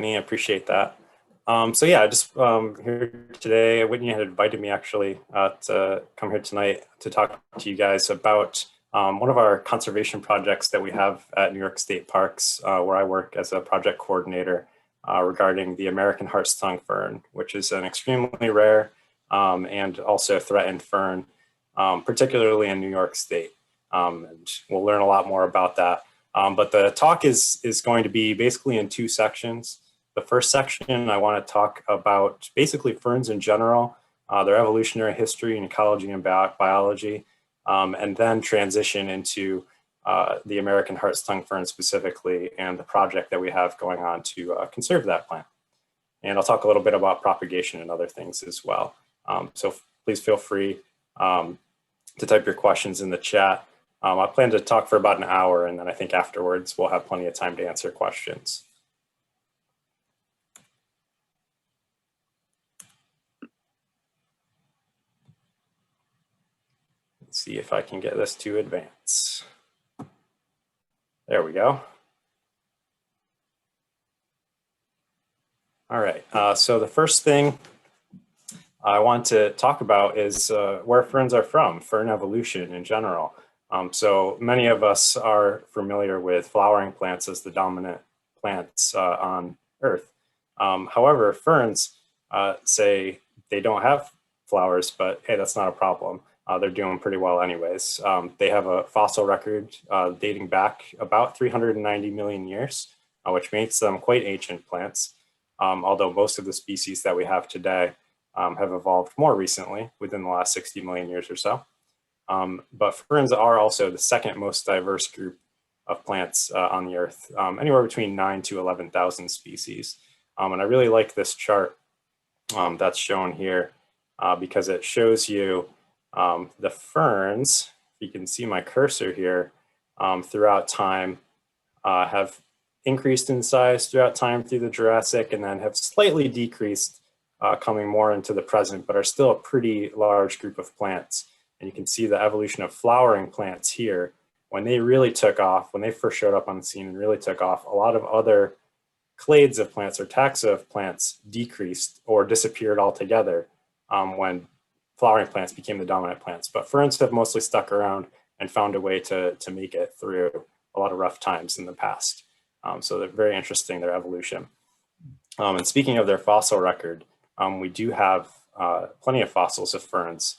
Whitney. I appreciate that. So yeah, just here today. Whitney had invited me actually to come here tonight to talk to you guys about one of our conservation projects that we have at New York State Parks, where I work as a project coordinator regarding the American Hart's-tongue fern, which is an extremely rare and also threatened fern, particularly in New York State. And we'll learn a lot more about that. But the talk is going to be basically in two sections. The first section, I want to talk about basically ferns in general, their evolutionary history and ecology and biology, and then transition into the American Hart's-tongue fern specifically and the project that we have going on to conserve that plant. And I'll talk a little bit about propagation and other things as well. So please feel free to type your questions in the chat. I plan to talk for about an hour, and then I think afterwards we'll have plenty of time to answer questions. Let's see if I can get this to advance. There we go. All right, so the first thing I want to talk about is where ferns are from, fern evolution in general. So many of us are familiar with flowering plants as the dominant plants on Earth. However, ferns say they don't have flowers, but hey, that's not a problem. They're doing pretty well anyways. They have a fossil record dating back about 390 million years, which makes them quite ancient plants. Although most of the species that we have today have evolved more recently within the last 60 million years or so. But ferns are also the second most diverse group of plants on the Earth, anywhere between 9 to 11,000 species. And I really like this chart that's shown here because it shows you the ferns, if you can see my cursor here, throughout time have increased in size throughout time through the Jurassic and then have slightly decreased coming more into the present, but are still a pretty large group of plants. And you can see the evolution of flowering plants here. When they really took off, when they first showed up on the scene and really took off, a lot of other clades of plants or taxa of plants decreased or disappeared altogether when flowering plants became the dominant plants. But ferns have mostly stuck around and found a way to make it through a lot of rough times in the past. So they're very interesting, their evolution. And speaking of their fossil record, we do have plenty of fossils of ferns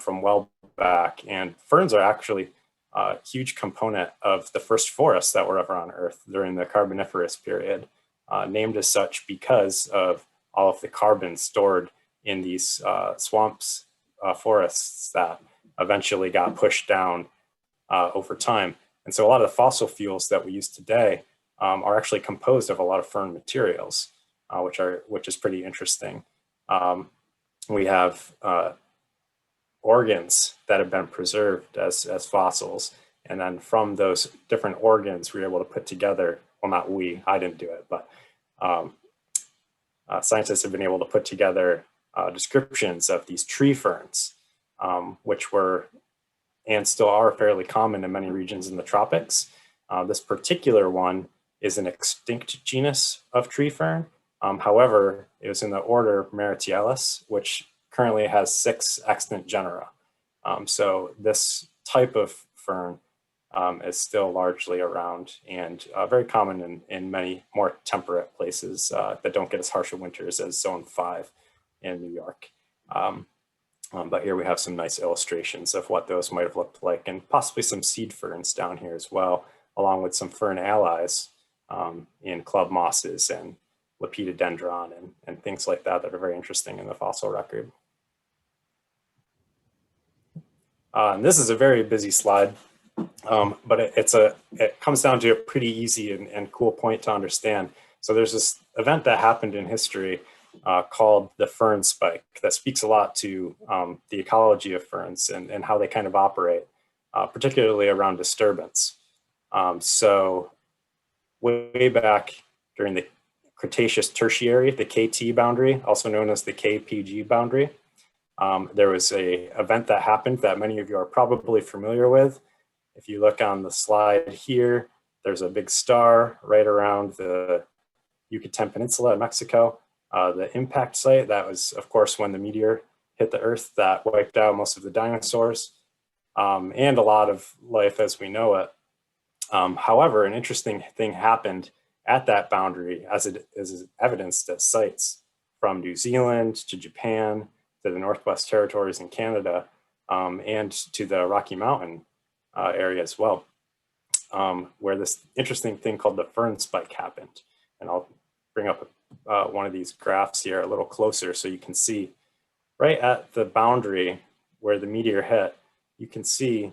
from well back, and ferns are actually a huge component of the first forests that were ever on Earth during the Carboniferous period, named as such because of all of the carbon stored in these swamps, forests that eventually got pushed down over time. And so a lot of the fossil fuels that we use today are actually composed of a lot of fern materials, which is pretty interesting. We have organs that have been preserved as fossils. And then from those different organs, we were able to put together, well, not we, I didn't do it, but scientists have been able to put together descriptions of these tree ferns, which were and still are fairly common in many regions in the tropics. This particular one is an extinct genus of tree fern. However, it was in the order Maritialis, which currently has 6 extant genera. So this type of fern is still largely around and very common in many more temperate places that don't get as harsh of winters as Zone 5 in New York. But here we have some nice illustrations of what those might have looked like, and possibly some seed ferns down here as well, along with some fern allies in club mosses and lepidodendron and things like that are very interesting in the fossil record. And this is a very busy slide, but it comes down to a pretty easy and cool point to understand. So there's this event that happened in history called the fern spike that speaks a lot to the ecology of ferns and how they kind of operate, particularly around disturbance. So way back during the Cretaceous Tertiary, the KT boundary, also known as the KPG boundary, there was a event that happened that many of you are probably familiar with. If you look on the slide here, there's a big star right around the Yucatan Peninsula in Mexico. The impact site, that was, of course, when the meteor hit the Earth that wiped out most of the dinosaurs and a lot of life as we know it. However, an interesting thing happened at that boundary as it is evidenced at sites from New Zealand to Japan to the Northwest Territories in Canada and to the Rocky Mountain area as well, where this interesting thing called the Fern spike happened. And I'll bring up one of these graphs here a little closer so you can see right at the boundary where the meteor hit, you can see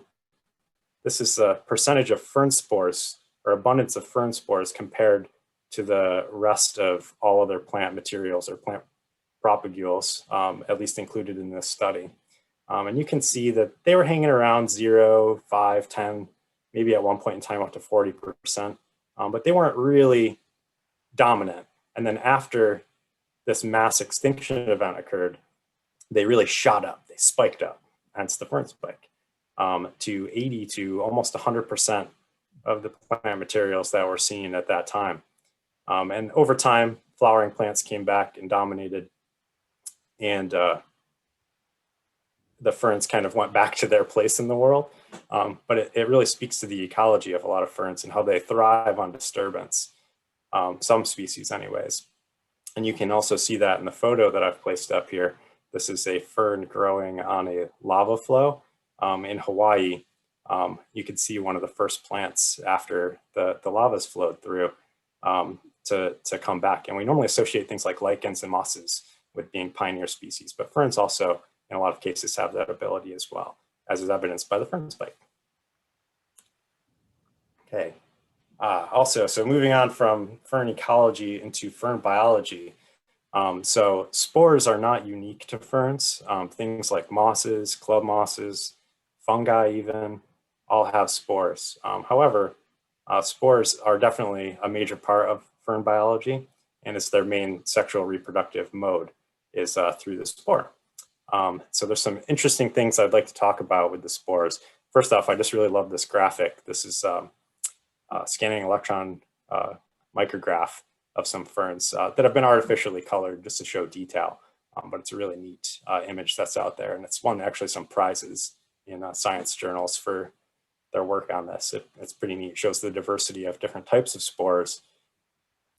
this is a percentage of fern spores or abundance of fern spores compared to the rest of all other plant materials or plant propagules, at least included in this study. And you can see that they were hanging around 0, 5, 10, maybe at one point in time up to 40%, but they weren't really dominant. And then after this mass extinction event occurred, they really shot up, they spiked up, hence the fern spike, to 80 to almost 100% of the plant materials that were seen at that time. And over time, flowering plants came back and dominated, and the ferns kind of went back to their place in the world. But it really speaks to the ecology of a lot of ferns and how they thrive on disturbance, some species anyways. And you can also see that in the photo that I've placed up here. This is a fern growing on a lava flow in Hawaii. You can see one of the first plants after the lava's flowed through to come back. And we normally associate things like lichens and mosses with being pioneer species, but ferns also in a lot of cases have that ability as well, as is evidenced by the fern spike. Okay, also, so moving on from fern ecology into fern biology. So spores are not unique to ferns. Things like mosses, club mosses, fungi even, all have spores. However, spores are definitely a major part of fern biology, and it's their main sexual reproductive mode is through the spore. So there's some interesting things I'd like to talk about with the spores. First off, I just really love this graphic. This is scanning electron micrograph of some ferns that have been artificially colored just to show detail. But it's a really neat image that's out there, and it's won actually some prizes in science journals for their work on this. It's pretty neat. It shows the diversity of different types of spores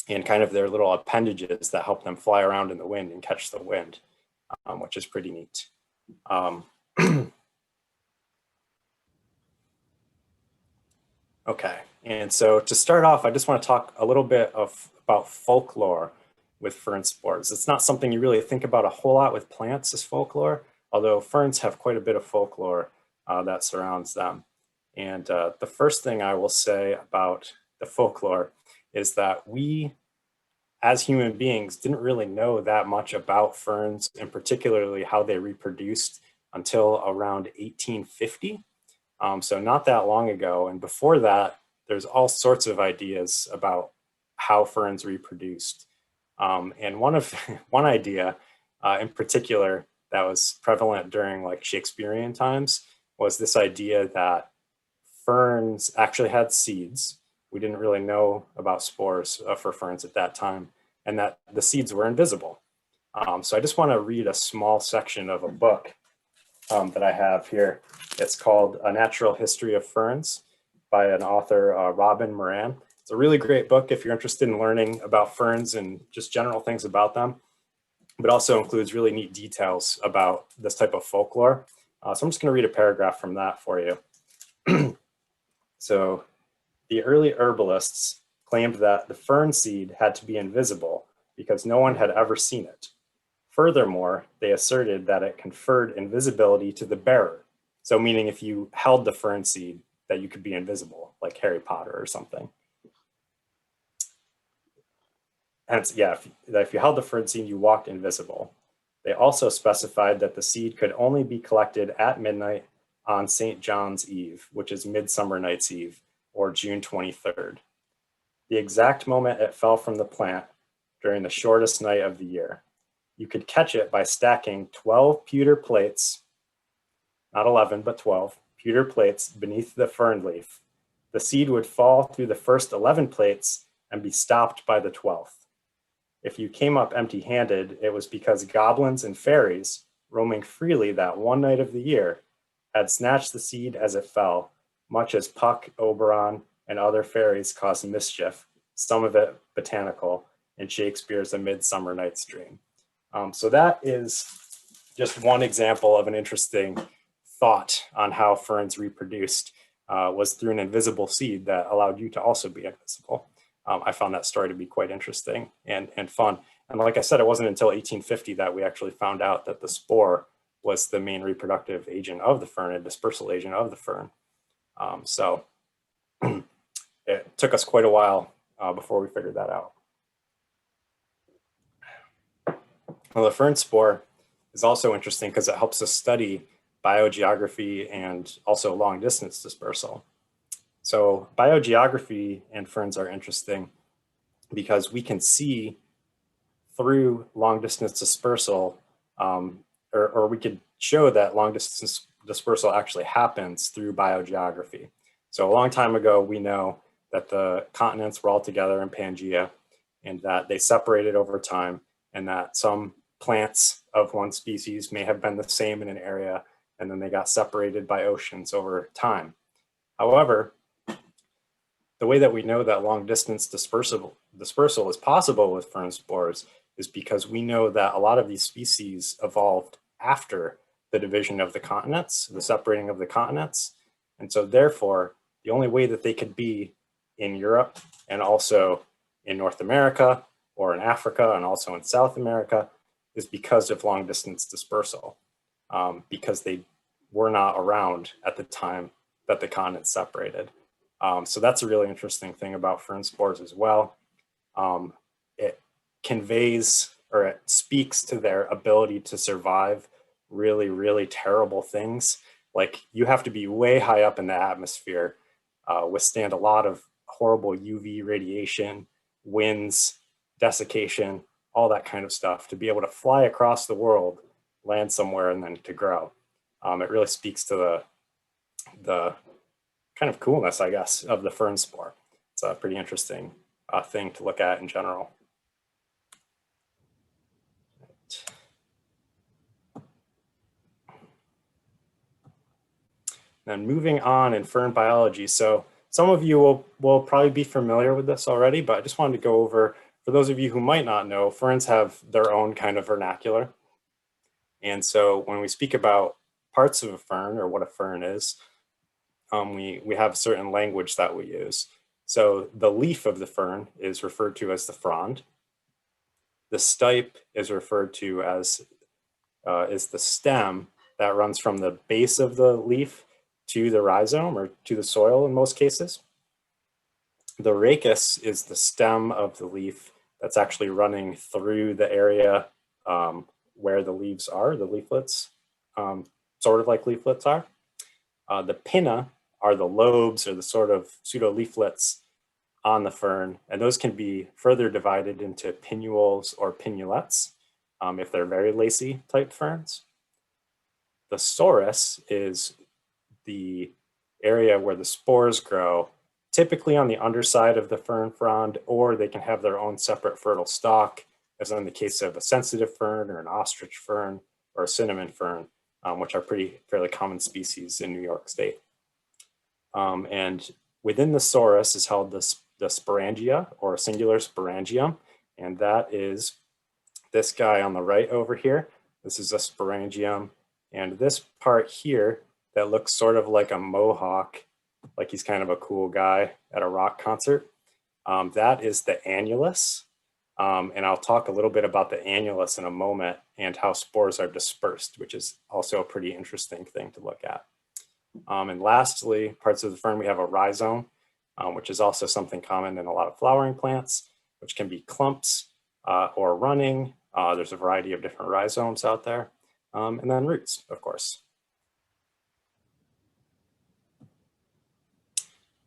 and kind of their little appendages that help them fly around in the wind and catch the wind, which is pretty neat. Okay, and so to start off, I just want to talk a little bit about folklore with fern spores. It's not something you really think about a whole lot with plants as folklore, although ferns have quite a bit of folklore that surrounds them. And the first thing I will say about the folklore is that we, as human beings, didn't really know that much about ferns and particularly how they reproduced until around 1850. So not that long ago. And before that, there's all sorts of ideas about how ferns reproduced. And one idea in particular that was prevalent during like Shakespearean times was this idea that ferns actually had seeds. We didn't really know about spores for ferns at that time, and that the seeds were invisible. So I just want to read a small section of a book that I have here. It's called A Natural History of Ferns by an author, Robin Moran. It's a really great book if you're interested in learning about ferns and just general things about them, but also includes really neat details about this type of folklore. So I'm just going to read a paragraph from that for you. So the early herbalists claimed that the fern seed had to be invisible because no one had ever seen it. Furthermore, they asserted that it conferred invisibility to the bearer. So meaning if you held the fern seed, that you could be invisible, like Harry Potter or something. Hence, yeah, if you held the fern seed, you walked invisible. They also specified that the seed could only be collected at midnight on St. John's Eve, which is Midsummer Night's Eve, or June 23rd. The exact moment it fell from the plant during the shortest night of the year. You could catch it by stacking 12 pewter plates, not 11, but 12 pewter plates beneath the fern leaf. The seed would fall through the first 11 plates and be stopped by the 12th. if you came up empty-handed, it was because goblins and fairies, roaming freely that one night of the year, had snatched the seed as it fell, much as Puck, Oberon, and other fairies caused mischief, some of it botanical, in Shakespeare's A Midsummer Night's Dream. So that is just one example of an interesting thought on how ferns reproduced, was through an invisible seed that allowed you to also be invisible. I found that story to be quite interesting and fun. And like I said, it wasn't until 1850 that we actually found out that the spore was the main reproductive agent of the fern, a dispersal agent of the fern. So it took us quite a while before we figured that out. Well, the fern spore is also interesting because it helps us study biogeography and also long distance dispersal. So biogeography and ferns are interesting because we can see through long distance dispersal, or we could show that long distance dispersal actually happens through biogeography. So a long time ago, we know that the continents were all together in Pangaea and that they separated over time, and that some plants of one species may have been the same in an area, and then they got separated by oceans over time. However, the way that we know that long distance dispersal is possible with fern spores is because we know that a lot of these species evolved after the division of the continents, the separating of the continents. And so therefore, the only way that they could be in Europe and also in North America or in Africa and also in South America is because of long distance dispersal, because they were not around at the time that the continents separated. So that's a really interesting thing about fern spores as well. It conveys, or it speaks to their ability to survive really, really terrible things. Like, you have to be way high up in the atmosphere, withstand a lot of horrible UV radiation, winds, desiccation, all that kind of stuff to be able to fly across the world, land somewhere, and then to grow. It really speaks to the kind of coolness, I guess, of the fern spore. It's a pretty interesting thing to look at in general. Then moving on in fern biology. So some of you will probably be familiar with this already, but I just wanted to go over, for those of you who might not know, ferns have their own kind of vernacular. And so when we speak about parts of a fern or what a fern is, we have a certain language that we use. So the leaf of the fern is referred to as the frond. The stipe is referred to as, is the stem that runs from the base of the leaf to the rhizome, or to the soil in most cases. The rachis is the stem of the leaf that's actually running through the area where the leaves are, the leaflets, sort of like leaflets are. The pinna are the lobes, or the sort of pseudo leaflets on the fern, and those can be further divided into pinnules or pinnulets if they're very lacy type ferns. The sorus is the area where the spores grow, typically on the underside of the fern frond, or they can have their own separate fertile stalk, as in the case of a sensitive fern or an ostrich fern or a cinnamon fern, which are fairly common species in New York State. And within the sorus is held the sporangia, or singular sporangium, and that is this guy on the right over here. This is a sporangium, and this part here that looks sort of like a mohawk, like he's kind of a cool guy at a rock concert, that is the annulus. And I'll talk a little bit about the annulus in a moment and how spores are dispersed, which is also a pretty interesting thing to look at. And lastly, parts of the fern, we have a rhizome, which is also something common in a lot of flowering plants, which can be clumps or running. There's a variety of different rhizomes out there. And then roots, of course.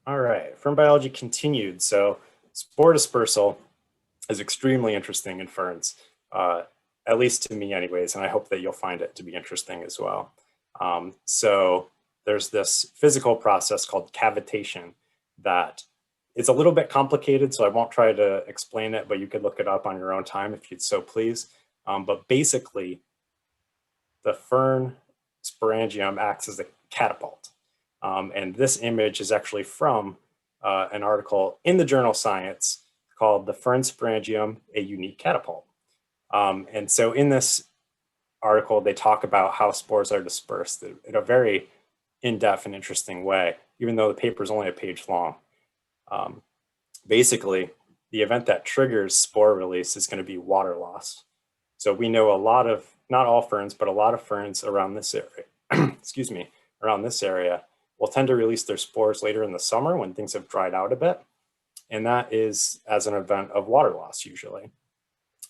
All right, fern biology continued. So spore dispersal is extremely interesting in ferns, at least to me anyways, and I hope that you'll find it to be interesting as well. So there's this physical process called cavitation that It's a little bit complicated, so I won't try to explain it, but you could look it up on your own time if you'd so please. But basically, the fern sporangium acts as a catapult. And this image is actually from an article in the journal Science called "The Fern Sporangium, a Unique Catapult." And so in this article, they talk about how spores are dispersed in a very in-depth and interesting way, even though the paper is only a page long. Basically, the event that triggers spore release is going to be water loss. So we know a lot of, not all ferns, but a lot of ferns around this area, excuse me, around this area will tend to release their spores later in the summer when things have dried out a bit. And that is as an event of water loss usually.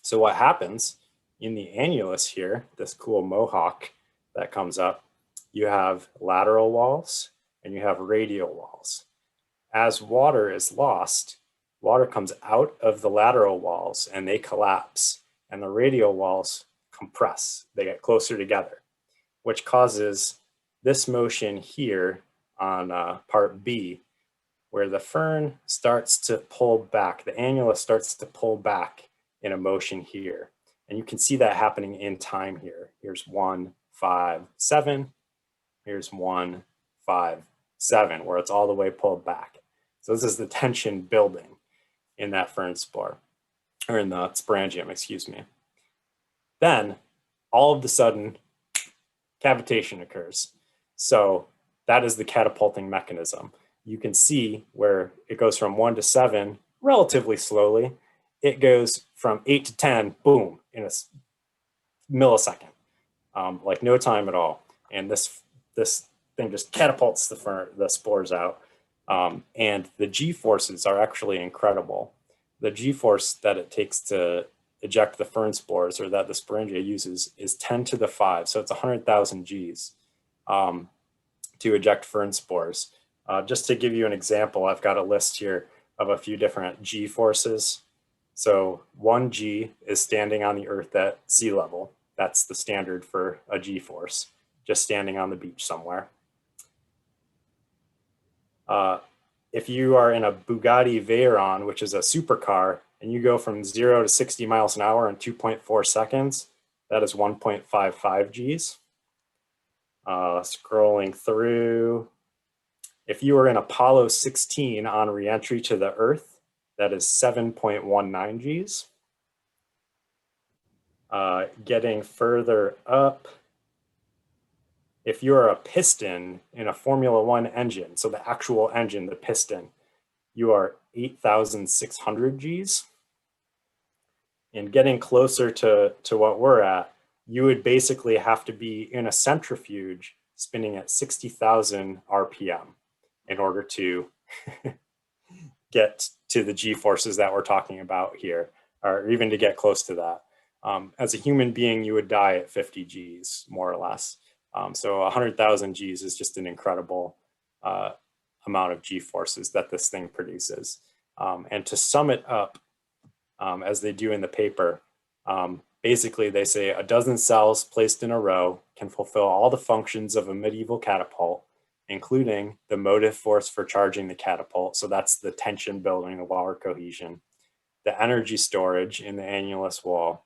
So what happens in the annulus here, this cool mohawk that comes up, you have lateral walls and you have radial walls. As water is lost, water comes out of the lateral walls and they collapse, and the radial walls compress. They get closer together, which causes this motion here on part B, where the fern starts to pull back. The annulus starts to pull back in a motion here. And you can see that happening in time here. Here's 1, 5, 7. Here's 1, 5, 7, where it's all the way pulled back. So this is the tension building in that fern spore, or in the sporangium, excuse me. Then, all of a sudden, cavitation occurs. So that is the catapulting mechanism. You can see where it goes from 1 to 7 relatively slowly. It goes from 8 to 10, boom, in a millisecond, like no time at all. And this thing just catapults the spores out. And the G-forces are actually incredible. The G-force that it takes to eject the fern spores, or that the sporangia uses, is 10 to the 5. So it's 100,000 Gs to eject fern spores. Just to give you an example, I've got a list here of a few different G-forces. So 1 G is standing on the earth at sea level. That's the standard for a G-force, just standing on the beach somewhere. If you are in a Bugatti Veyron, which is a supercar, and you go from 0 to 60 miles an hour in 2.4 seconds, that is 1.55 Gs. Scrolling through, if you were in Apollo 16 on reentry to the Earth, that is 7.19 Gs. Getting further up, if you're a piston in a Formula One engine, so the actual engine, the piston, you are 8,600 Gs. And getting closer to what we're at, you would basically have to be in a centrifuge spinning at 60,000 RPM in order to get to the G-forces that we're talking about here, or even to get close to that. As a human being, you would die at 50 Gs, more or less. So 100,000 Gs is just an incredible amount of G-forces that this thing produces. And to sum it up, as they do in the paper, basically they say a dozen cells placed in a row can fulfill all the functions of a medieval catapult, including the motive force for charging the catapult. So that's the tension building, the water cohesion, the energy storage in the annulus wall,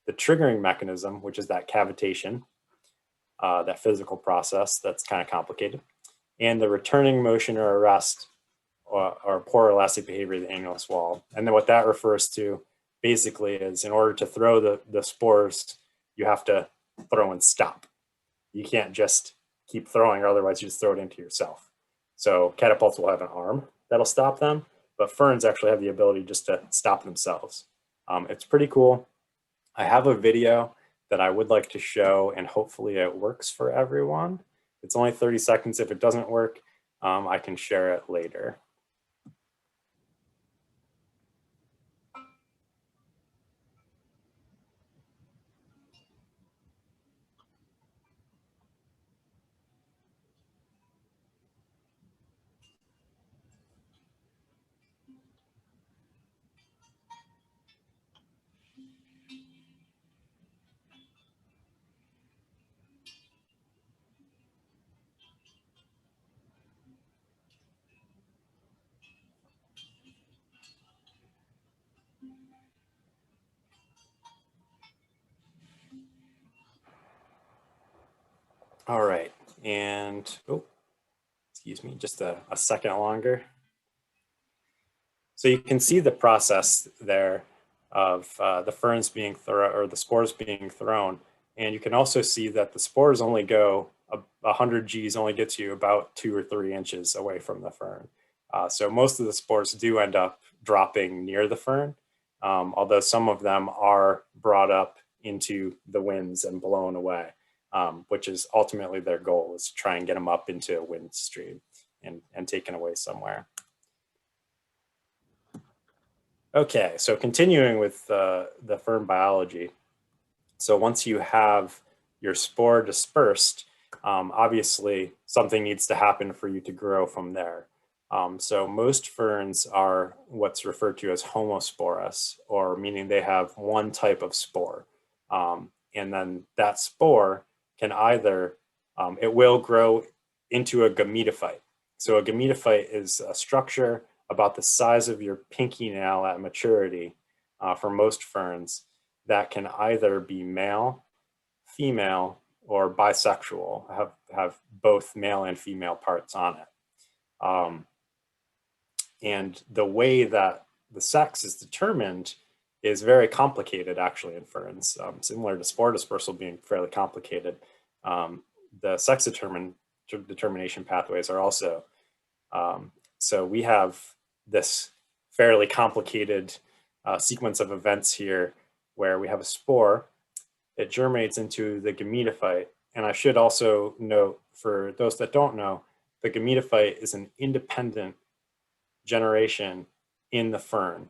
the triggering mechanism, which is that cavitation, that physical process that's kind of complicated, and the returning motion or arrest or poor elastic behavior of the annulus wall. And then what that refers to basically is, in order to throw the spores, you have to throw and stop. You can't just keep throwing, or otherwise you just throw it into yourself. So catapults will have an arm that'll stop them, but ferns actually have the ability just to stop themselves. It's pretty cool. I have a video that I would like to show, and hopefully it works for everyone. It's only 30 seconds. If it doesn't work, I can share it later. All right, and oh, excuse me, just a second longer. So you can see the process there of the ferns being thrown, or the spores being thrown. And you can also see that the spores only go 100 Gs only gets you about 2 or 3 inches away from the fern. So most of the spores do end up dropping near the fern, although some of them are brought up into the winds and blown away, which is ultimately their goal, is to try and get them up into a wind stream and taken away somewhere. Okay, so continuing with the fern biology. So once you have your spore dispersed, obviously something needs to happen for you to grow from there. So most ferns are what's referred to as homosporous, or meaning they have one type of spore. And then that spore can either, it will grow into a gametophyte. So a gametophyte is a structure about the size of your pinky nail at maturity for most ferns that can either be male, female, or bisexual, have both male and female parts on it. And the way that the sex is determined is very complicated actually in ferns, similar to spore dispersal being fairly complicated. The sex determination pathways are also. So we have this fairly complicated sequence of events here where we have a spore, it germinates into the gametophyte. And I should also note, for those that don't know, the gametophyte is an independent generation in the fern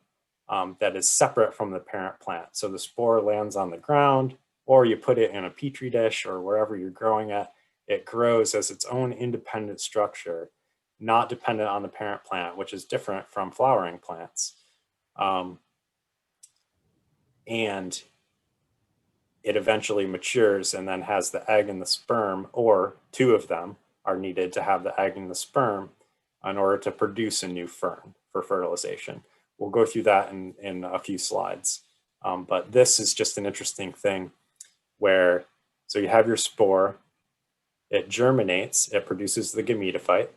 that is separate from the parent plant. So the spore lands on the ground, or you put it in a petri dish or wherever you're growing it, it grows as its own independent structure, not dependent on the parent plant, which is different from flowering plants. And it eventually matures and then has the egg and the sperm, or two of them are needed to have the egg and the sperm in order to produce a new fern for fertilization. We'll go through that in a few slides. But this is just an interesting thing where, so you have your spore, it germinates, it produces the gametophyte.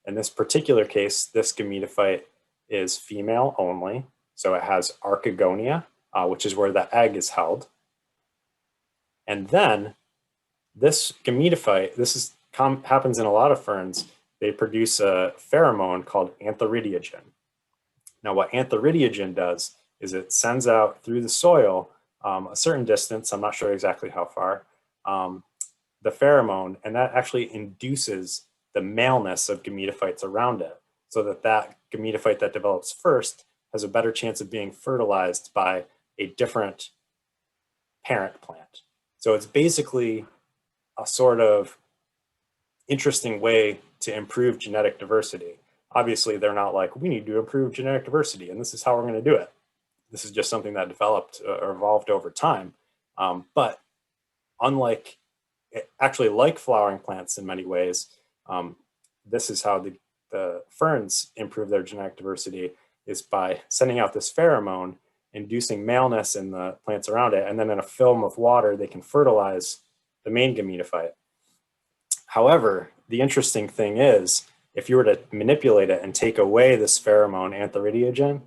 In this particular case, this gametophyte is female only. So it has archegonia, which is where the egg is held. And then this gametophyte, this happens in a lot of ferns, they produce a pheromone called antheridiagen. Now what antheridiagen does is it sends out through the soil a certain distance, I'm not sure exactly how far, the pheromone, and that actually induces the maleness of gametophytes around it, so that that gametophyte that develops first has a better chance of being fertilized by a different parent plant. So it's basically a sort of interesting way to improve genetic diversity. Obviously, they're not like, we need to improve genetic diversity, and this is how we're going to do it. This is just something that developed or evolved over time. But unlike, actually like flowering plants in many ways, this is how the ferns improve their genetic diversity, is by sending out this pheromone, inducing maleness in the plants around it, and then in a film of water, they can fertilize the main gametophyte. However, the interesting thing is, if you were to manipulate it and take away this pheromone antheridiagen,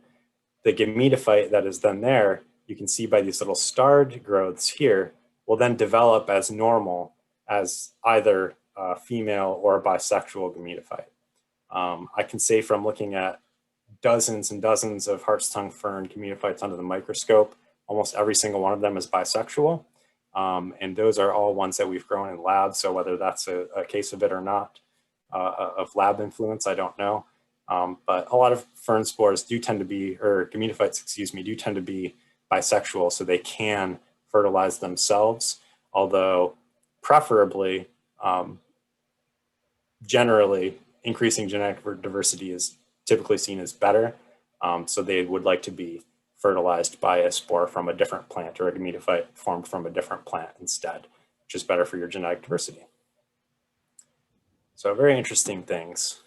the gametophyte that is then there, you can see by these little starred growths here, will then develop as normal as either a female or a bisexual gametophyte. I can say from looking at dozens and dozens of Hart's tongue fern gametophytes under the microscope, almost every single one of them is bisexual. And those are all ones that we've grown in labs. So whether that's a case of it or not, of lab influence, I don't know. But a lot of fern spores do tend to be, or gametophytes, excuse me, do tend to be bisexual, so they can fertilize themselves, although preferably, generally, increasing genetic diversity is typically seen as better. So they would like to be fertilized by a spore from a different plant, or a gametophyte formed from a different plant instead, which is better for your genetic diversity. So very interesting things.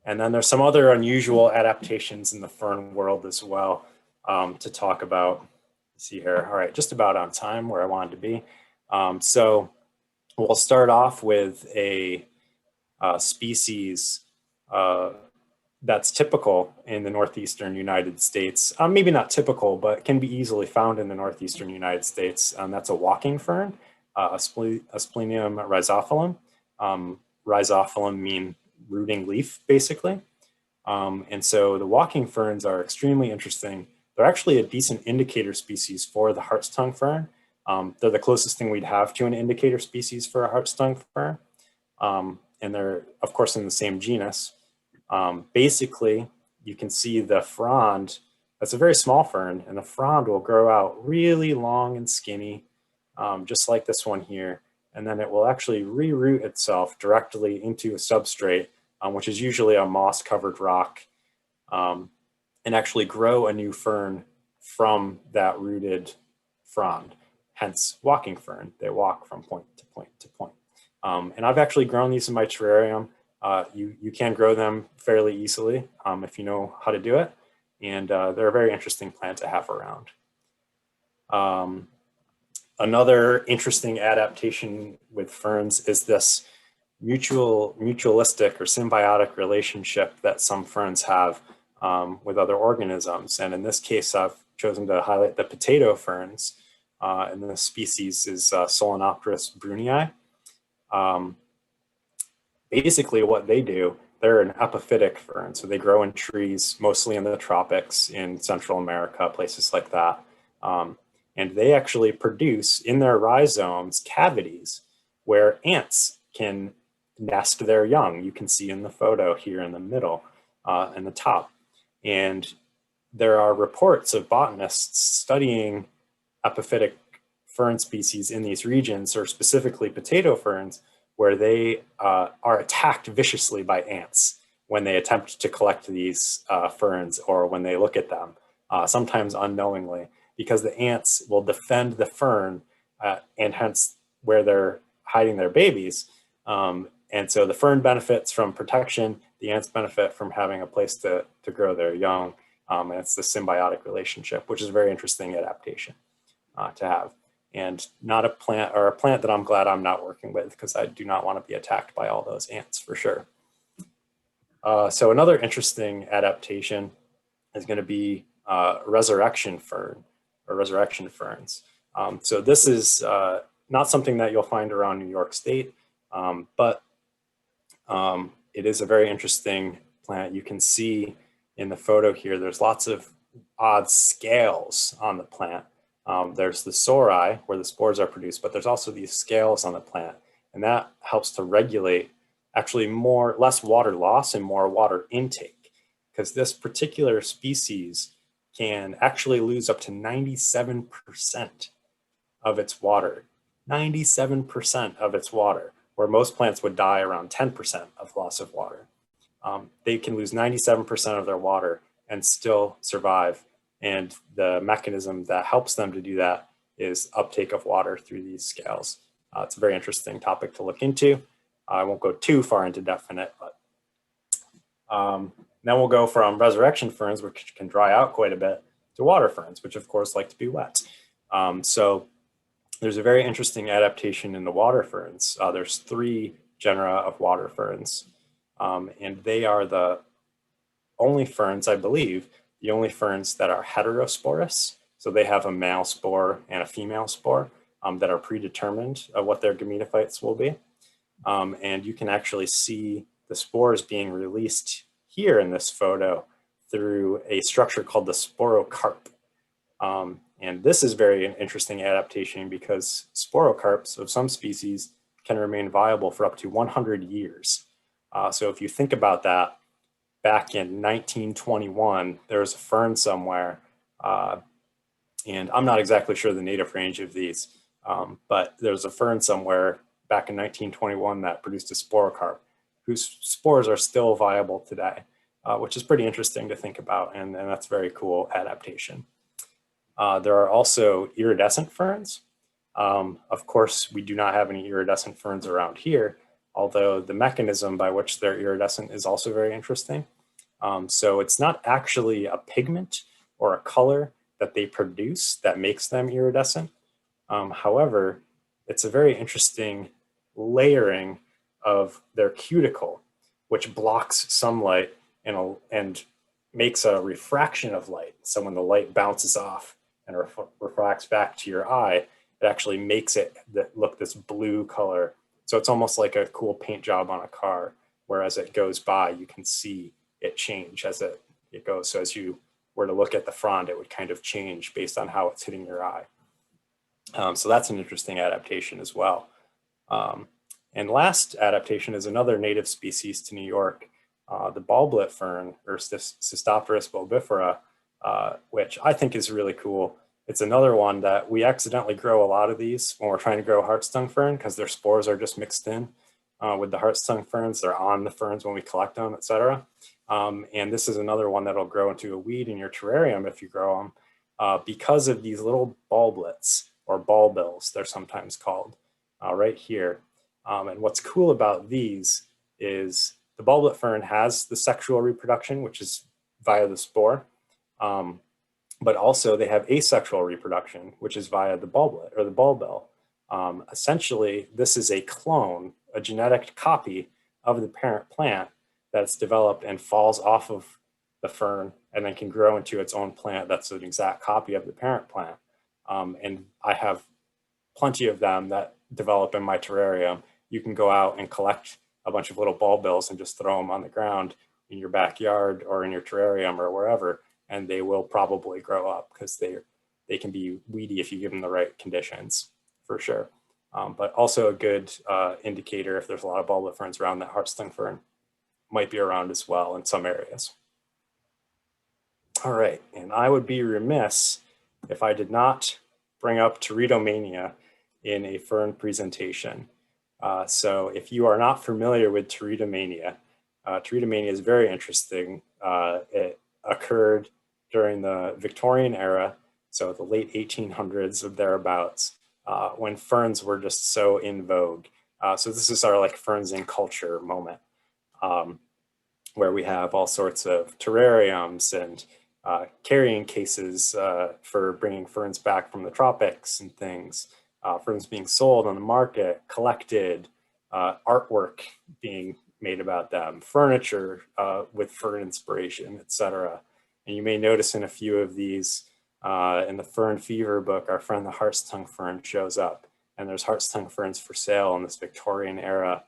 And then there's some other unusual adaptations in the fern world as well to talk about. Let's see here. All right, just about on time where I wanted to be. So We'll start off with a species that's typical in the northeastern United States. Maybe not typical, but can be easily found in the northeastern United States. That's a walking fern, Asplenium rhizophyllum. Rhizophyllum mean rooting leaf, basically. And so the walking ferns are extremely interesting. They're actually a decent indicator species for the hart's tongue fern. They're the closest thing we'd have to an indicator species for a hart's tongue fern. And they're, of course, in the same genus. Basically, you can see the frond. That's a very small fern, and the frond will grow out really long and skinny, just like this one here. And then it will actually reroot itself directly into a substrate, which is usually a moss-covered rock, and actually grow a new fern from that rooted frond. Hence, walking fern. They walk from point to point to point. And I've actually grown these in my terrarium. You can grow them fairly easily if you know how to do it. And they're a very interesting plant to have around. Another interesting adaptation with ferns is this mutualistic or symbiotic relationship that some ferns have with other organisms. And in this case, I've chosen to highlight the potato ferns. And the species is Solenopterus brunei. Basically what they do, they're an epiphytic fern. So they grow in trees, mostly in the tropics in Central America, places like that. And they actually produce in their rhizomes cavities where ants can nest their young. You can see in the photo here in the middle, in the top. And there are reports of botanists studying epiphytic fern species in these regions, or specifically potato ferns, where they are attacked viciously by ants when they attempt to collect these ferns or when they look at them, sometimes unknowingly, because the ants will defend the fern and hence where they're hiding their babies. And so the fern benefits from protection, the ants benefit from having a place to grow their young. And it's the symbiotic relationship, which is a very interesting adaptation to have. And not a plant, or a plant that I'm glad I'm not working with, because I do not want to be attacked by all those ants for sure. So another interesting adaptation is going to be resurrection fern, or resurrection ferns. So this is not something that you'll find around New York State, but it is a very interesting plant. You can see in the photo here, there's lots of odd scales on the plant. There's the sori, where the spores are produced, but there's also these scales on the plant, and that helps to regulate actually less water loss and more water intake, because this particular species can actually lose up to 97% of its water. 97% of its water, where most plants would die around 10% of loss of water. They can lose 97% of their water and still survive. And the mechanism that helps them to do that is uptake of water through these scales. It's a very interesting topic to look into. I won't go too far into depth in it, but then we'll go from resurrection ferns, which can dry out quite a bit, to water ferns, which of course like to be wet. So there's a very interesting adaptation in the water ferns. There's 3 genera of water ferns, and they are the only ferns, I believe, the only ferns that are heterosporous. So they have a male spore and a female spore that are predetermined of what their gametophytes will be. And you can actually see the spores being released here in this photo through a structure called the sporocarp. And this is very interesting adaptation because sporocarps of some species can remain viable for up to 100 years. So if you think about that, back in 1921, there was a fern somewhere, and I'm not exactly sure the native range of these, but there's a fern somewhere back in 1921 that produced a sporocarp whose spores are still viable today, which is pretty interesting to think about, and that's very cool adaptation. There are also iridescent ferns. Of course, we do not have any iridescent ferns around here, although the mechanism by which they're iridescent is also very interesting. So it's not actually a pigment or a color that they produce that makes them iridescent. However, it's a very interesting layering of their cuticle, which blocks sunlight and makes a refraction of light. So when the light bounces off and refracts back to your eye, it actually makes it look this blue color. So it's almost like a cool paint job on a car, where as it goes by, you can see it change as it goes. So as you were to look at the frond, it would kind of change based on how it's hitting your eye. So that's an interesting adaptation as well. And last adaptation is another native species to New York, the bulblet fern, or Cystopteris bulbifera, which I think is really cool. It's another one that we accidentally grow a lot of these when we're trying to grow hartstongue fern, because their spores are just mixed in with the hartstongue ferns. They're on the ferns when we collect them, etc. And this is another one that'll grow into a weed in your terrarium if you grow them, because of these little bulblets, or bulbils, they're sometimes called, right here. And what's cool about these is the bulblet fern has the sexual reproduction, which is via the spore, but also they have asexual reproduction, which is via the bulblet or the bulbil. Essentially, this is a clone, a genetic copy of the parent plant that's developed and falls off of the fern and then can grow into its own plant that's an exact copy of the parent plant. And I have plenty of them that develop in my terrarium. You can go out and collect a bunch of little bulbils and just throw them on the ground in your backyard or in your terrarium or wherever, and they will probably grow up, because they can be weedy if you give them the right conditions, for sure. But also a good indicator if there's a lot of bulblet ferns around, that hartstongue fern might be around as well in some areas. All right, and I would be remiss if I did not bring up Teredomania in a fern presentation. So if you are not familiar with Teredomania, Teredomania is very interesting. It occurred during the Victorian era, so the late 1800s or thereabouts, when ferns were just so in vogue. So this is our like ferns in culture moment, where we have all sorts of terrariums and carrying cases for bringing ferns back from the tropics and things, ferns being sold on the market, collected, artwork being made about them, furniture with fern inspiration, etc. And you may notice in a few of these, in the Fern Fever book, our friend the hartstongue fern shows up, and there's hartstongue ferns for sale in this Victorian era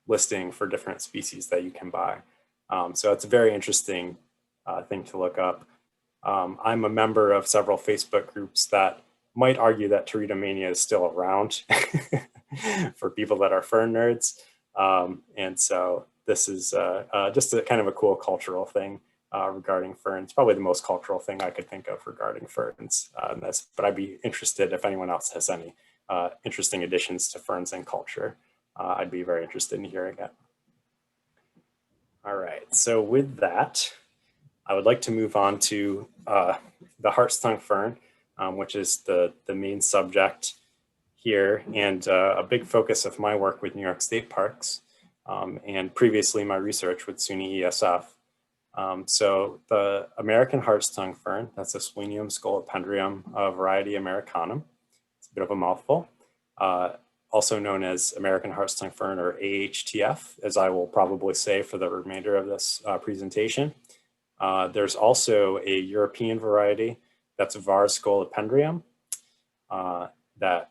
listing for different species that you can buy. So it's a very interesting thing to look up. I'm a member of several Facebook groups that might argue that Teredomania is still around for people that are fern nerds. And so this is just a kind of a cool cultural thing regarding ferns, probably the most cultural thing I could think of regarding ferns in this, but I'd be interested if anyone else has any interesting additions to ferns and culture. I'd be very interested in hearing it. All right, so with that, I would like to move on to the hartstongue fern, which is the main subject here, and a big focus of my work with New York State Parks, and previously my research with SUNY ESF. So the American hartstongue fern, that's a Splenium scolopendrium variety americanum. It's a bit of a mouthful. Also known as American hartstongue fern, or AHTF, as I will probably say for the remainder of this presentation. There's also a European variety that's Vars scolopendrium that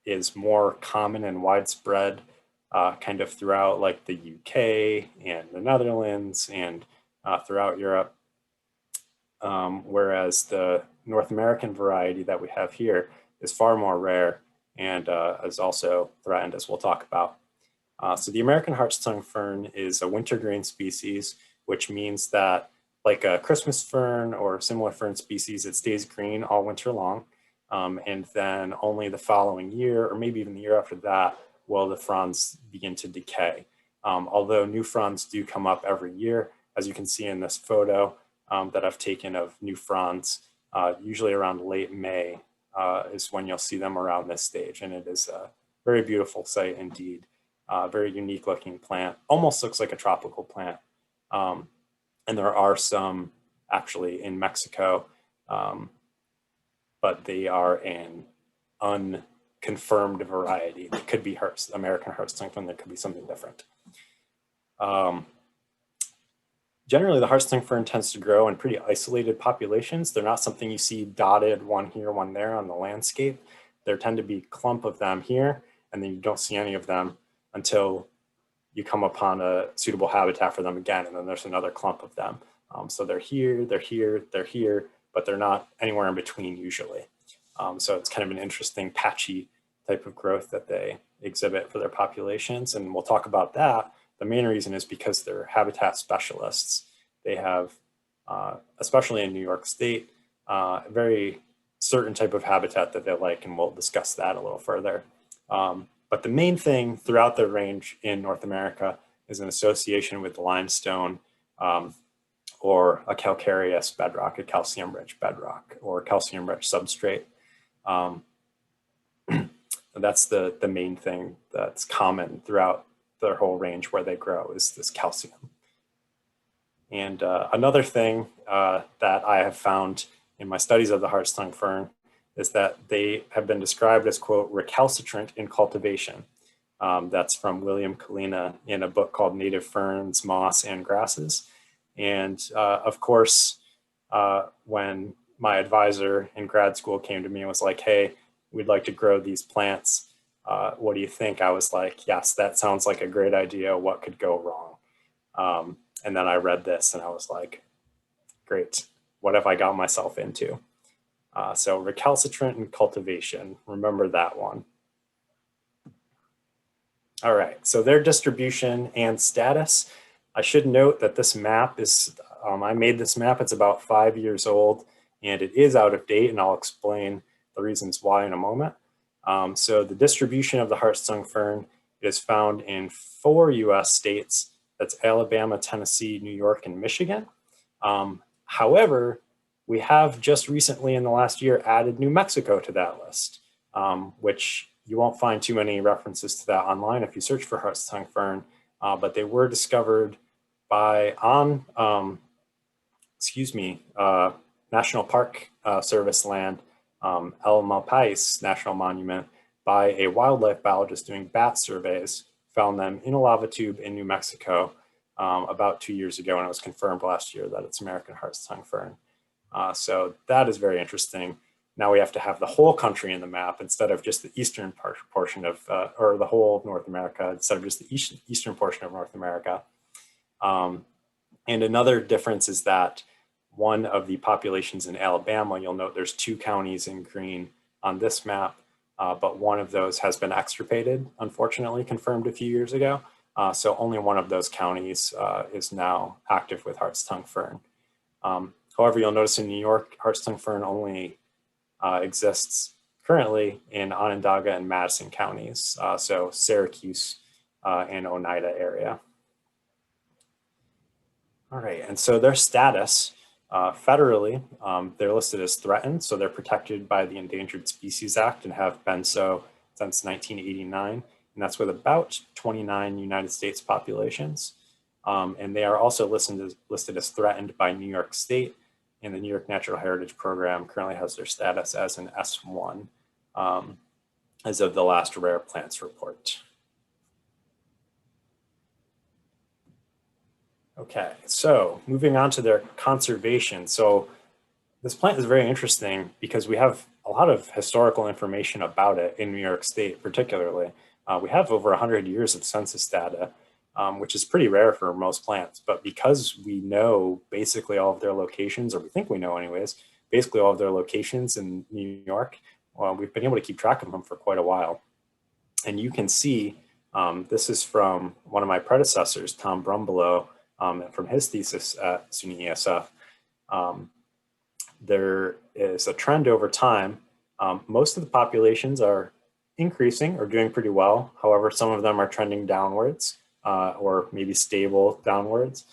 is more common and widespread kind of throughout like the UK and the Netherlands and throughout Europe. Whereas the North American variety that we have here is far more rare and is also threatened, as we'll talk about. So the American hartstongue fern is a wintergreen species, which means that like a Christmas fern or similar fern species, it stays green all winter long. And then only the following year, or maybe even the year after that, will the fronds begin to decay. Although new fronds do come up every year, as you can see in this photo that I've taken of new fronds, usually around late May is when you'll see them around this stage. And it is a very beautiful sight indeed. Very unique looking plant, almost looks like a tropical plant. And there are some actually in Mexico, but they are in confirmed variety. It could be American Hart's-tongue fern, there could be something different. Generally, the Hart's-tongue fern tends to grow in pretty isolated populations. They're not something you see dotted one here, one there on the landscape. There tend to be a clump of them here, and then you don't see any of them until you come upon a suitable habitat for them again, and then there's another clump of them. So they're here, they're here, they're here, but they're not anywhere in between usually. So it's kind of an interesting patchy type of growth that they exhibit for their populations, and we'll talk about that. The main reason is because they're habitat specialists. They have, especially in New York State, a very certain type of habitat that they like, and we'll discuss that a little further. But the main thing throughout the range in North America is an association with limestone or a calcareous bedrock, a calcium-rich bedrock, or calcium-rich substrate. That's the main thing that's common throughout their whole range where they grow, is this calcium. And another thing that I have found in my studies of the Hart's-tongue fern is that they have been described as, quote, recalcitrant in cultivation. That's from William Kalina in a book called Native Ferns, Moss, and Grasses. And of course, when my advisor in grad school came to me and was like, hey, we'd like to grow these plants. What do you think? I was like, yes, that sounds like a great idea. What could go wrong? And then I read this and I was like, great, what have I got myself into? So recalcitrant in cultivation, remember that one. All right, so their distribution and status. I should note that this map is, I made this map, it's about 5 years old, and it is out of date, and I'll explain the reasons why in a moment. So the distribution of the Hart's-tongue fern is found in 4 US states. That's Alabama, Tennessee, New York, and Michigan. However, we have just recently in the last year added New Mexico to that list, which you won't find too many references to that online if you search for Hart's-tongue fern, but they were discovered by National Park Service land, El Malpais National Monument, by a wildlife biologist doing bat surveys, found them in a lava tube in New Mexico about 2 years ago, and it was confirmed last year that it's American Hart's-tongue fern. So that is very interesting. Now we have to have the whole country in the map instead of just the eastern portion of, or the whole of North America, instead of just the eastern portion of North America. And another difference is that one of the populations in Alabama, you'll note there's 2 counties in green on this map, but one of those has been extirpated, unfortunately, confirmed a few years ago. So only one of those counties is now active with Hart's-tongue fern. However, you'll notice in New York, Hart's-tongue fern only exists currently in Onondaga and Madison counties, so Syracuse and Oneida area. All right, and so their status, federally, they're listed as threatened, so they're protected by the Endangered Species Act and have been so since 1989, and that's with about 29 United States populations. And they are also listed as threatened by New York State, and the New York Natural Heritage Program currently has their status as an S1 as of the last Rare Plants report. Okay, so moving on to their conservation. So this plant is very interesting because we have a lot of historical information about it in New York State, particularly. We have over 100 years of census data, which is pretty rare for most plants. But because we know basically all of their locations, or we think we know anyways, basically all of their locations in New York, well, we've been able to keep track of them for quite a while. And you can see, this is from one of my predecessors, Tom Brumbelow, from his thesis at SUNY ESF. There is a trend over time. Most of the populations are increasing or doing pretty well. However, some of them are trending downwards or maybe stable downwards.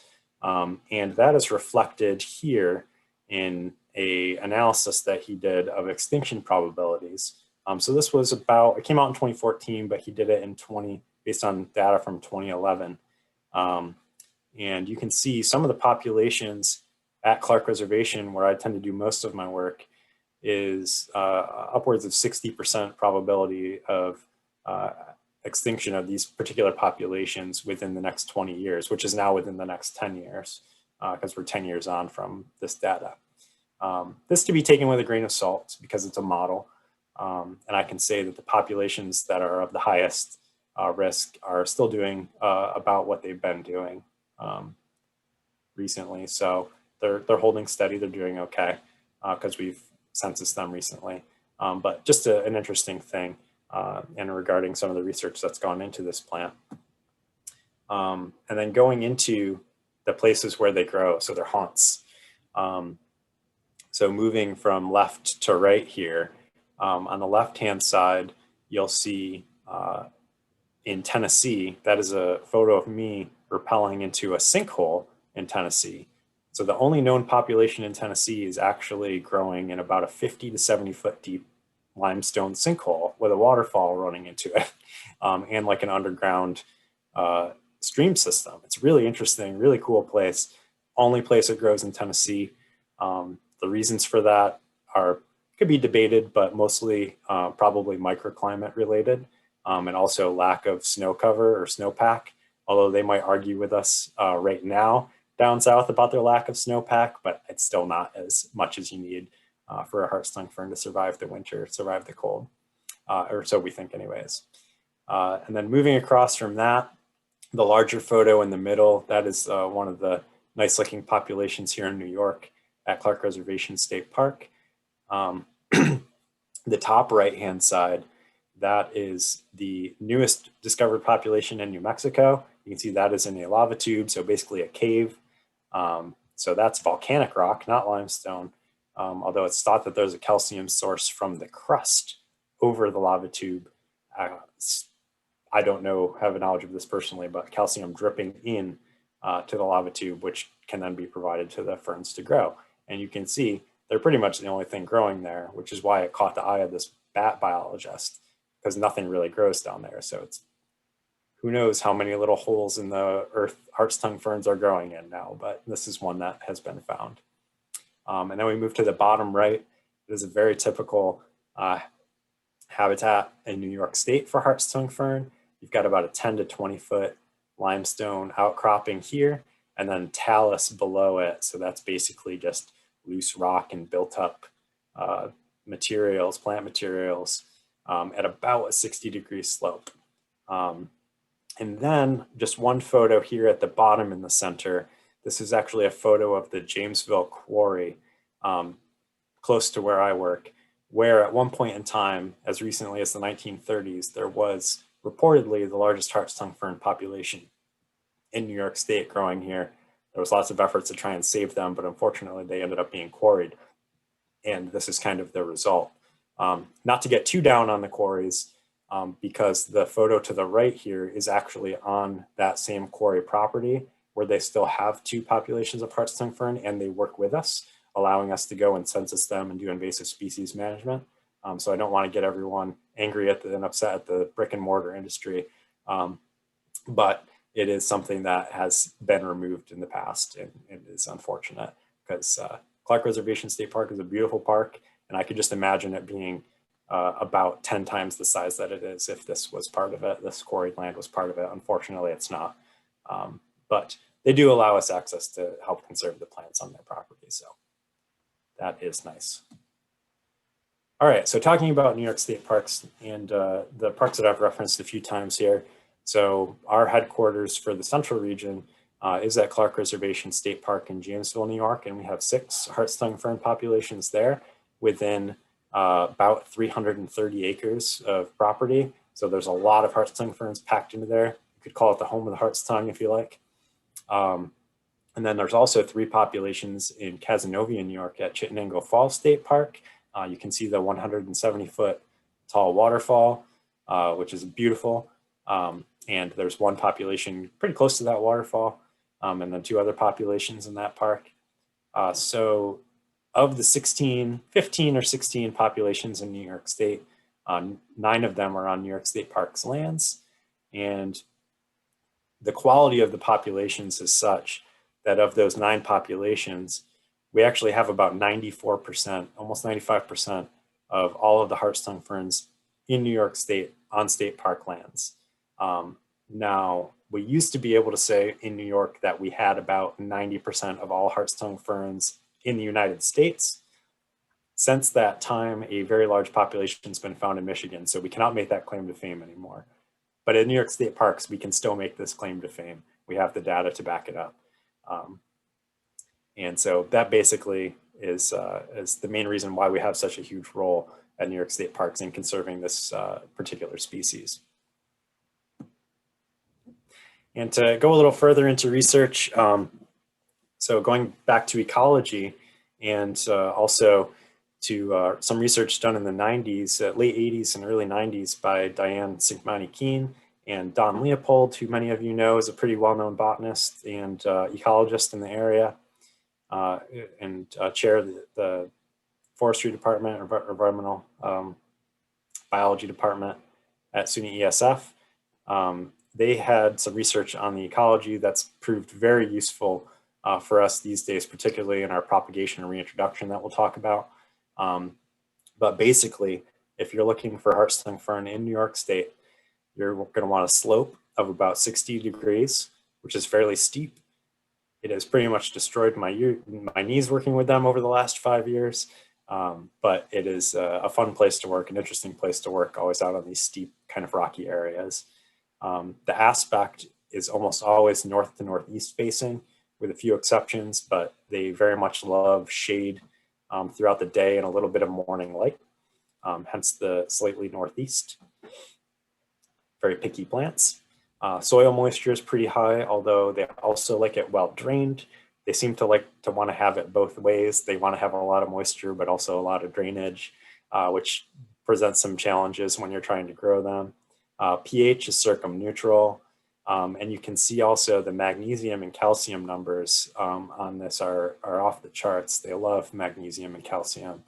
And that is reflected here in an analysis that he did of extinction probabilities. So this was about, it came out in 2014, but he did it in based on data from 2011. And you can see some of the populations at Clark Reservation, where I tend to do most of my work, is upwards of 60% probability of extinction of these particular populations within the next 20 years, which is now within the next 10 years, because we're 10 years on from this data. This to be taken with a grain of salt because it's a model. And I can say that the populations that are of the highest risk are still doing about what they've been doing recently. So they're holding steady, they're doing okay because we've censused them recently. But just an interesting thing and regarding some of the research that's gone into this plant. And then going into the places where they grow, so they're haunts. So moving from left to right here, on the left-hand side, you'll see in Tennessee, that is a photo of me rappelling into a sinkhole in Tennessee. So the only known population in Tennessee is actually growing in about a 50 to 70 foot deep limestone sinkhole with a waterfall running into it and like an underground stream system. It's really interesting, really cool place. Only place it grows in Tennessee. The reasons for that could be debated, but mostly probably microclimate related and also lack of snow cover or snowpack, although they might argue with us right now down south about their lack of snowpack, but it's still not as much as you need for a Hart-stung fern to survive the winter, survive the cold, or so we think anyways. And then moving across from that, the larger photo in the middle, that is one of the nice looking populations here in New York at Clark Reservation State Park. The top right-hand side, that is the newest discovered population in New Mexico. You can see that is in a lava tube, so basically a cave. So that's volcanic rock, not limestone, although it's thought that there's a calcium source from the crust over the lava tube. I don't have a knowledge of this personally, but calcium dripping in to the lava tube, which can then be provided to the ferns to grow. And you can see they're pretty much the only thing growing there, which is why it caught the eye of this bat biologist, because nothing really grows down there. So it's, who knows how many little holes in the earth Hart-stung ferns are growing in now, but this is one that has been found. And then we move to the bottom right. It is a very typical habitat in New York State for Hart-stung fern. You've got about a 10 to 20 foot limestone outcropping here, and then talus below it. So that's basically just loose rock and built up materials, plant materials at about a 60-degree slope. And then just one photo here at the bottom in the center. This is actually a photo of the Jamesville Quarry, close to where I work, where at one point in time, as recently as the 1930s, there was reportedly the largest Hart-stung fern population in New York State growing here. There was lots of efforts to try and save them, but unfortunately they ended up being quarried. And this is kind of the result. Not to get too down on the quarries, because the photo to the right here is actually on that same quarry property where they still have two populations of Hart-stung fern, and they work with us, allowing us to go and census them and do invasive species management. So I don't want to get everyone angry and upset at the brick and mortar industry, but it is something that has been removed in the past, and it is unfortunate because Clark Reservation State Park is a beautiful park, and I could just imagine it being about 10 times the size that it is if this was part of it, this quarried land was part of it. Unfortunately, it's not. But they do allow us access to help conserve the plants on their property, so that is nice. All right, so talking about New York State parks and the parks that I've referenced a few times here. So our headquarters for the central region is at Clark Reservation State Park in Jamesville, New York, and we have 6 Hart-stung fern populations there within about 330 acres of property. So there's a lot of Hart-stung ferns packed into there. You could call it the home of the Hart-stung if you like. And then there's also 3 populations in Cazenovia, New York at Chittenango Falls State Park. You can see the 170-foot tall waterfall, which is beautiful. And there's one population pretty close to that waterfall, and then 2 other populations in that park. So of the 15 or 16 populations in New York State, 9 of them are on New York State Parks lands. And the quality of the populations is such that of those 9 populations, we actually have about 94%, almost 95% of all of the Hart's tongue ferns in New York State on state park lands. Now, we used to be able to say in New York that we had about 90% of all Hart's tongue ferns in the United States. Since that time, a very large population has been found in Michigan, so we cannot make that claim to fame anymore. But in New York State parks, we can still make this claim to fame. We have the data to back it up. And so that basically is the main reason why we have such a huge role at New York State parks in conserving this particular species. And to go a little further into research, so going back to ecology and also to some research done in the 90s, late 80s and early 90s by Diane Sinkmani-Keene and Don Leopold, who many of you know is a pretty well-known botanist and ecologist in the area, and chair of the forestry department or environmental biology department at SUNY ESF. They had some research on the ecology that's proved very useful for us these days, particularly in our propagation and reintroduction that we'll talk about. But basically, if you're looking for Hart's tongue fern in New York State, you're going to want a slope of about 60 degrees, which is fairly steep. It has pretty much destroyed my knees working with them over the last 5 years. But it is a fun place to work, an interesting place to work, always out on these steep kind of rocky areas. The aspect is almost always north to northeast facing, with a few exceptions, but they very much love shade throughout the day and a little bit of morning light, hence the slightly northeast. Very picky plants. Soil moisture is pretty high, although they also like it well drained. They seem to want to have it both ways. They want to have a lot of moisture, but also a lot of drainage, which presents some challenges when you're trying to grow them. pH is circumneutral, and you can see also the magnesium and calcium numbers on this are off the charts. They love magnesium and calcium,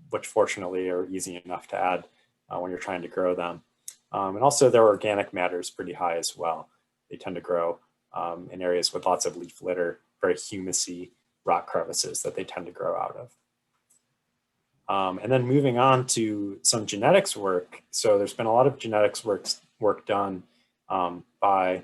which fortunately are easy enough to add when you're trying to grow them. And also their organic matter is pretty high as well. They tend to grow in areas with lots of leaf litter, very humusy rock crevices that they tend to grow out of. And then moving on to some genetics work. So there's been a lot of genetics work done by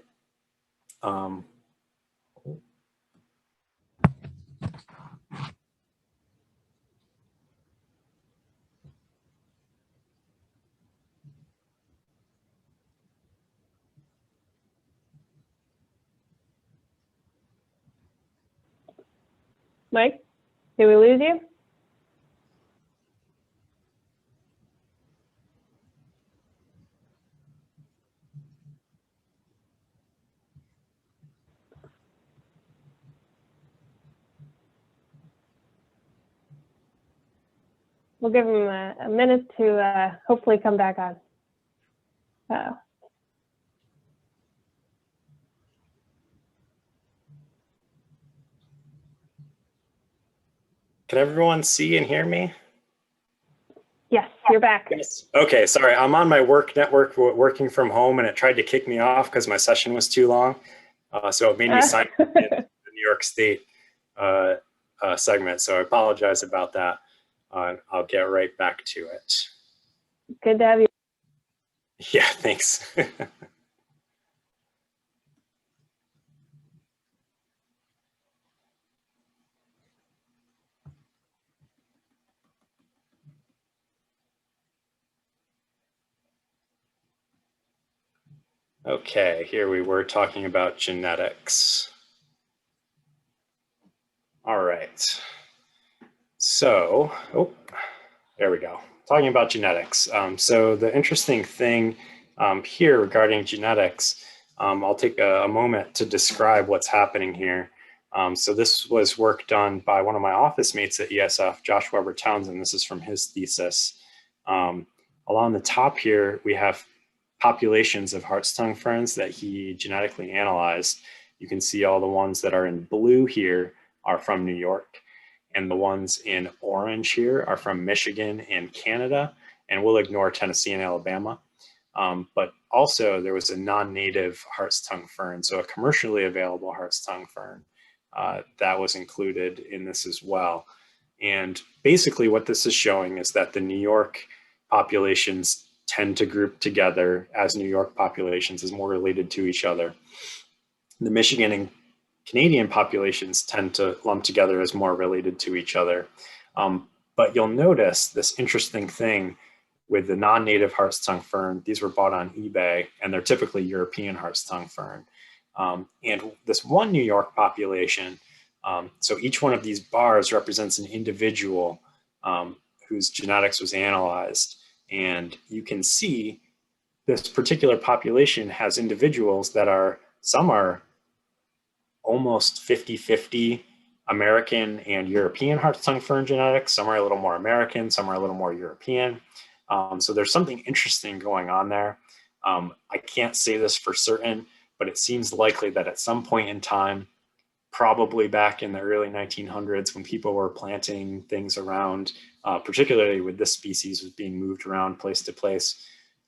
Mike, did we lose you? We'll give him a minute to hopefully come back on. Uh-oh. Can everyone see and hear me? Yes, you're back. Yes. Okay, sorry. I'm on my work network working from home, and it tried to kick me off because my session was too long. So it made me sign in the New York State segment. So I apologize about that. I'll get right back to it. Good to have you. Yeah, thanks. Okay, here we were talking about genetics. All right. So, there we go. Talking about genetics. So the interesting thing here regarding genetics, I'll take a moment to describe what's happening here. So this was work done by one of my office mates at ESF, Josh Weber Townsend. This is from his thesis. Along the top here, we have populations of Hart's tongue ferns that he genetically analyzed. You can see all the ones that are in blue here are from New York, and the ones in orange here are from Michigan and Canada, and we'll ignore Tennessee and Alabama. But also there was a non-native Hart's tongue fern, so a commercially available Hart's tongue fern that was included in this as well. And basically what this is showing is that the New York populations tend to group together as New York populations as more related to each other. The Michigan and Canadian populations tend to lump together as more related to each other. But you'll notice this interesting thing with the non-native hart's tongue fern. These were bought on eBay, and they're typically European hart's tongue fern. And this one New York population, so each one of these bars represents an individual whose genetics was analyzed. And you can see this particular population has individuals that are, some are almost 50-50 American and European hart's tongue fern genetics. Some are a little more American, some are a little more European. So there's something interesting going on there. I can't say this for certain, but it seems likely that at some point in time, probably back in the early 1900s, when people were planting things around, particularly with this species was being moved around place to place,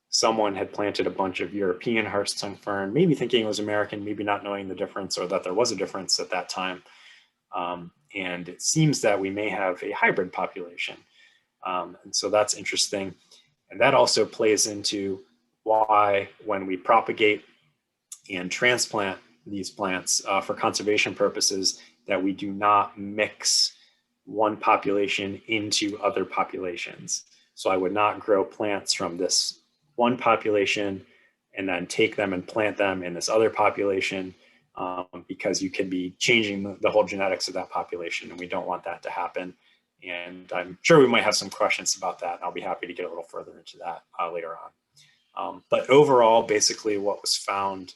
someone had planted a bunch of European hart's tongue fern, maybe thinking it was American, maybe not knowing the difference or that there was a difference at that time. And it seems that we may have a hybrid population. And so that's interesting. And that also plays into why when we propagate and transplant these plants for conservation purposes, that we do not mix one population into other populations. So I would not grow plants from this one population and then take them and plant them in this other population, because you can be changing the whole genetics of that population, and we don't want that to happen. And I'm sure we might have some questions about that. I'll be happy to get a little further into that later on. But overall, basically what was found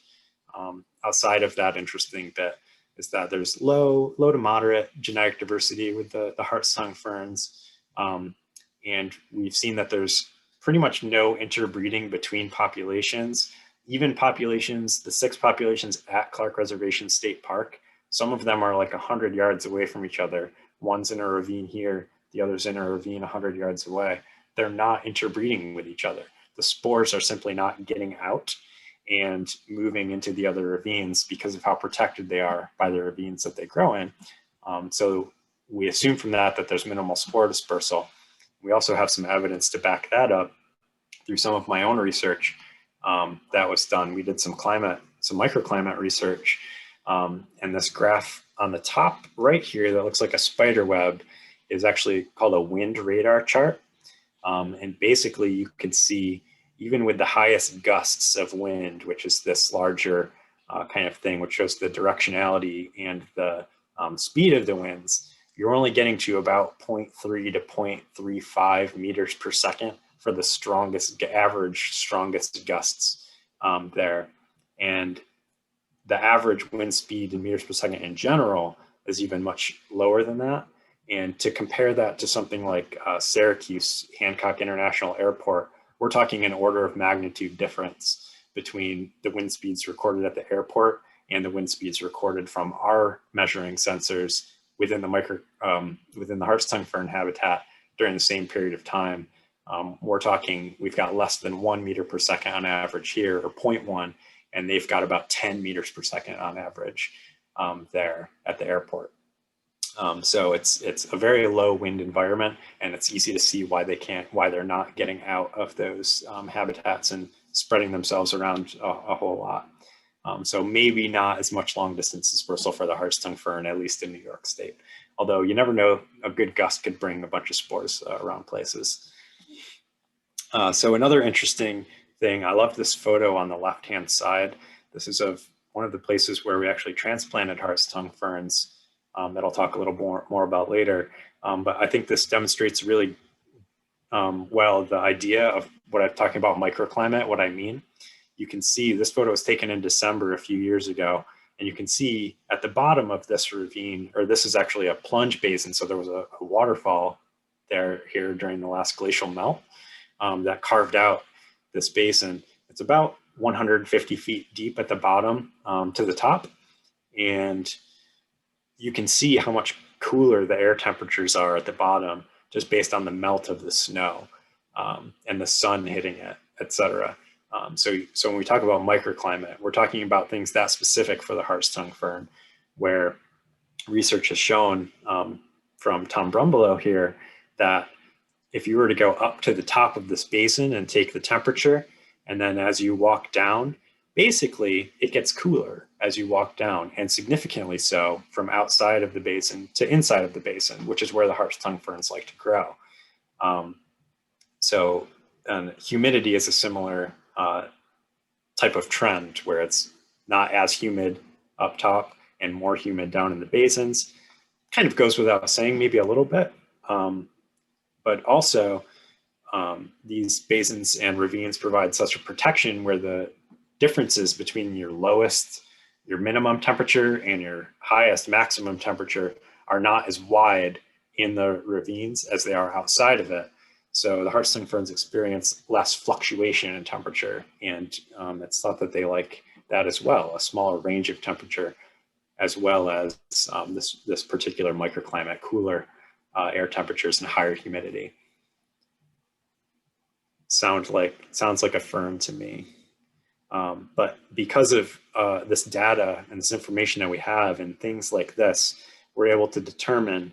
outside of that interesting bit is that there's low to moderate genetic diversity with the hart's tongue ferns. And we've seen that there's pretty much no interbreeding between populations. Even populations, the 6 populations at Clark Reservation State Park, some of them are like 100 yards away from each other. One's in a ravine here, the other's in a ravine 100 yards away. They're not interbreeding with each other. The spores are simply not getting out and moving into the other ravines because of how protected they are by the ravines that they grow in. So we assume from that that there's minimal spore dispersal. We also have some evidence to back that up through some of my own research that was done. We did some microclimate research, and this graph on the top right here that looks like a spider web is actually called a wind radar chart. And basically you can see, even with the highest gusts of wind, which is this larger kind of thing, which shows the directionality and the speed of the winds, you're only getting to about 0.3 to 0.35 meters per second for the strongest gusts there. And the average wind speed in meters per second in general is even much lower than that. And to compare that to something like Syracuse Hancock International Airport, we're talking an order of magnitude difference between the wind speeds recorded at the airport and the wind speeds recorded from our measuring sensors within the hart's tongue fern habitat during the same period of time. We're talking, we've got less than 1 meter per second on average here, or 0.1, and they've got about 10 meters per second on average there at the airport. So it's a very low wind environment, and it's easy to see why they're not getting out of those habitats and spreading themselves around a whole lot. So maybe not as much long distance dispersal for the hart's tongue fern, at least in New York State. Although you never know, a good gust could bring a bunch of spores around places. So another interesting thing, I love this photo on the left-hand side. This is of one of the places where we actually transplanted hart's tongue ferns that I'll talk a little more about later. But I think this demonstrates really well the idea of what I'm talking about microclimate, what I mean. You can see this photo was taken in December a few years ago, and you can see at the bottom of this ravine, or this is actually a plunge basin, so there was a waterfall here during the last glacial melt that carved out this basin. It's about 150 feet deep at the bottom to the top, and you can see how much cooler the air temperatures are at the bottom just based on the melt of the snow and the sun hitting it, etc. So when we talk about microclimate, we're talking about things that specific for the hart's tongue fern, where research has shown from Tom Brumbelow here that if you were to go up to the top of this basin and take the temperature, and then as you walk down, basically it gets cooler as you walk down, and significantly so from outside of the basin to inside of the basin, which is where the harsh tongue ferns like to grow. So humidity is a similar type of trend where it's not as humid up top and more humid down in the basins. Kind of goes without saying, maybe a little bit, but also these basins and ravines provide such a protection where the differences between your minimum temperature and your highest maximum temperature are not as wide in the ravines as they are outside of it. So the harsh tongue ferns experience less fluctuation in temperature, and it's thought that they like that as well, a smaller range of temperature, as well as this particular microclimate, cooler air temperatures and higher humidity. Sounds like a fern to me. But because of this data and this information that we have and things like this, we're able to determine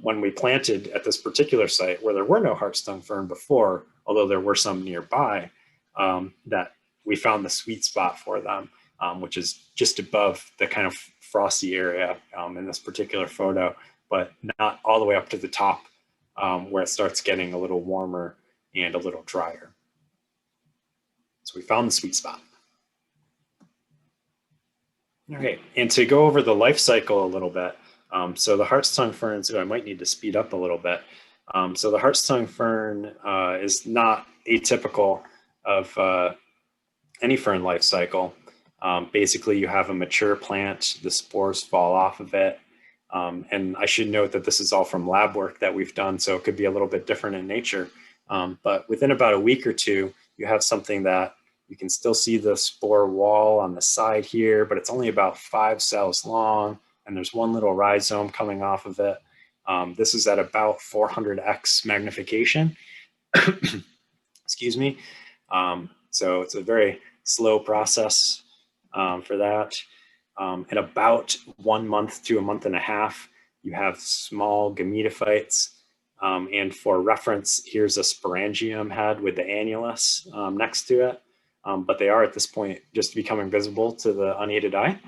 when we planted at this particular site where there were no harsh tongue fern before, although there were some nearby, that we found the sweet spot for them, which is just above the kind of frosty area in this particular photo, but not all the way up to the top where it starts getting a little warmer and a little drier. So we found the sweet spot. Okay, and to go over the life cycle a little bit, so the harsh tongue ferns, I might need to speed up a little bit. So the harsh tongue fern is not atypical of any fern life cycle. Basically, you have a mature plant, the spores fall off of it. And I should note that this is all from lab work that we've done, so it could be a little bit different in nature. But within about a week or two, you have something that you can still see the spore wall on the side here, but it's only about 5 cells long, and there's one little rhizome coming off of it. This is at about 400x magnification. Excuse me. So it's a very slow process for that. In about 1 month to a month and a half, you have small gametophytes. And for reference, here's a sporangium head with the annulus next to it. But they are at this point just becoming visible to the unaided eye.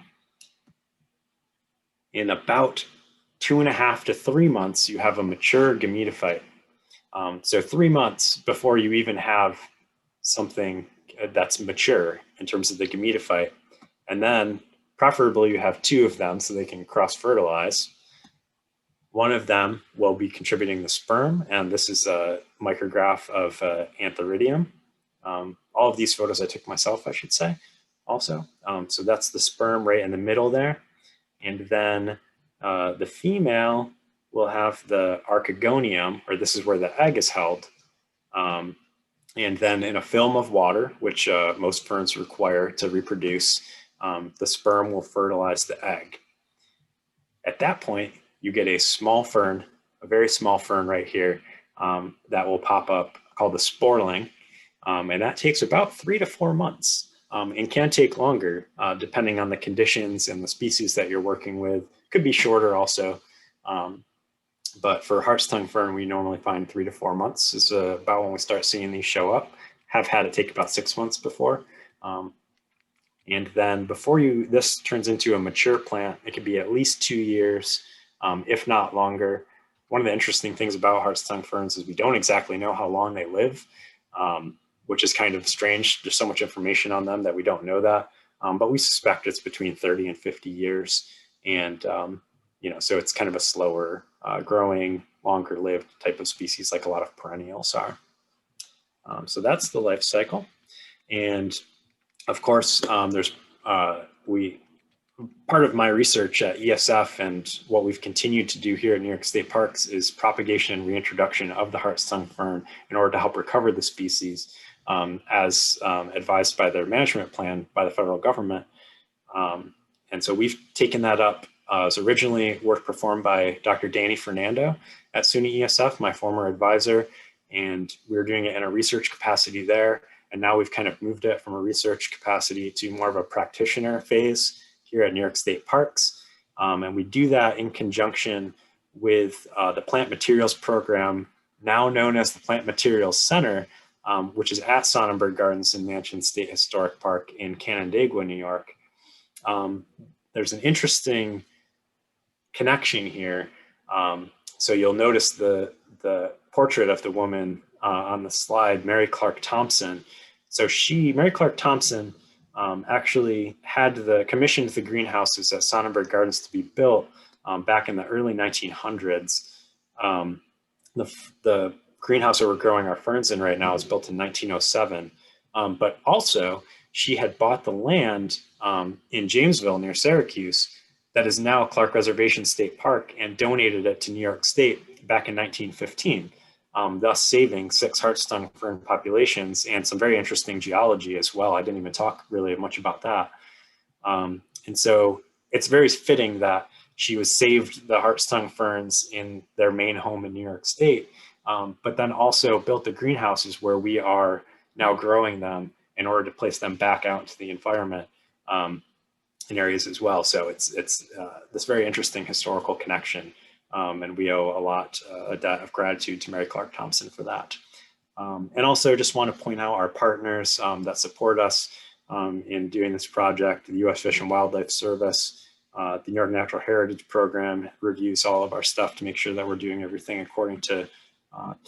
In about 2.5 to 3 months, you have a mature gametophyte. So 3 months before you even have something that's mature in terms of the gametophyte. And then preferably you have 2 of them so they can cross-fertilize. One of them will be contributing the sperm, and this is a micrograph of antheridium. All of these photos I took myself, I should say, also. So that's the sperm right in the middle there. And then the female will have the archegonium, or this is where the egg is held. And then in a film of water, which most ferns require to reproduce, the sperm will fertilize the egg. At that point, you get a small fern, a very small fern right here that will pop up called the sporling. And that takes about 3 to 4 months and can take longer depending on the conditions and the species that you're working with. Could be shorter also. But for harsh tongue fern, we normally find 3 to 4 months is about when we start seeing these show up. Have had it take about 6 months before. And then before this turns into a mature plant, it could be at least 2 years, if not longer. One of the interesting things about harsh tongue ferns is we don't exactly know how long they live, which is kind of strange. There's so much information on them that we don't know that, but we suspect it's between 30 and 50 years. And, so it's kind of a slower growing, longer lived type of species like a lot of perennials are. So that's the life cycle. And of course, there's part of my research at ESF and what we've continued to do here at New York State Parks is propagation and reintroduction of the harsh tongue fern in order to help recover the species as advised by their management plan by the federal government. And so we've taken that up. So originally work performed by Dr. Danny Fernando at SUNY ESF, my former advisor, and we were doing it in a research capacity there. And now we've kind of moved it from a research capacity to more of a practitioner phase here at New York State Parks. And we do that in conjunction with the Plant Materials Program, now known as the Plant Materials Center, which is at Sonnenberg Gardens and Mansions State Historic Park in Canandaigua, New York. There's an interesting connection here. So you'll notice the portrait of the woman on the slide, Mary Clark Thompson. So Mary Clark Thompson, actually commissioned the greenhouses at Sonnenberg Gardens to be built back in the early 1900s. The greenhouse that we're growing our ferns in right now was built in 1907. But also, she had bought the land in Jamesville near Syracuse that is now Clark Reservation State Park and donated it to New York State back in 1915. Thus saving 6 Hart-stung fern populations and some very interesting geology as well. I didn't even talk really much about that. And so it's very fitting that she was saved the Hart-stung ferns in their main home in New York State, but then also built the greenhouses where we are now growing them in order to place them back out into the environment in areas as well. So it's this very interesting historical connection. And we owe a lot, a debt of gratitude to Mary Clark Thompson for that. And also just want to point out our partners that support us in doing this project: the U.S. Fish and Wildlife Service, the New York Natural Heritage Program reviews all of our stuff to make sure that we're doing everything according to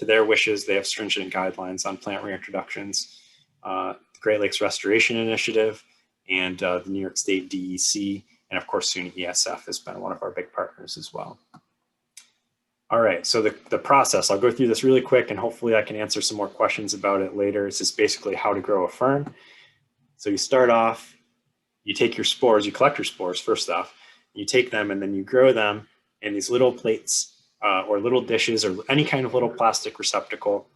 their wishes. They have stringent guidelines on plant reintroductions. The Great Lakes Restoration Initiative and the New York State DEC, and of course soon ESF has been one of our big partners as well. All right, so the process, I'll go through this really quick and hopefully I can answer some more questions about it later. It's just basically how to grow a fern. So you start off, you take your spores, you collect your spores first off, you take them and then you grow them in these little plates or little dishes or any kind of little plastic receptacle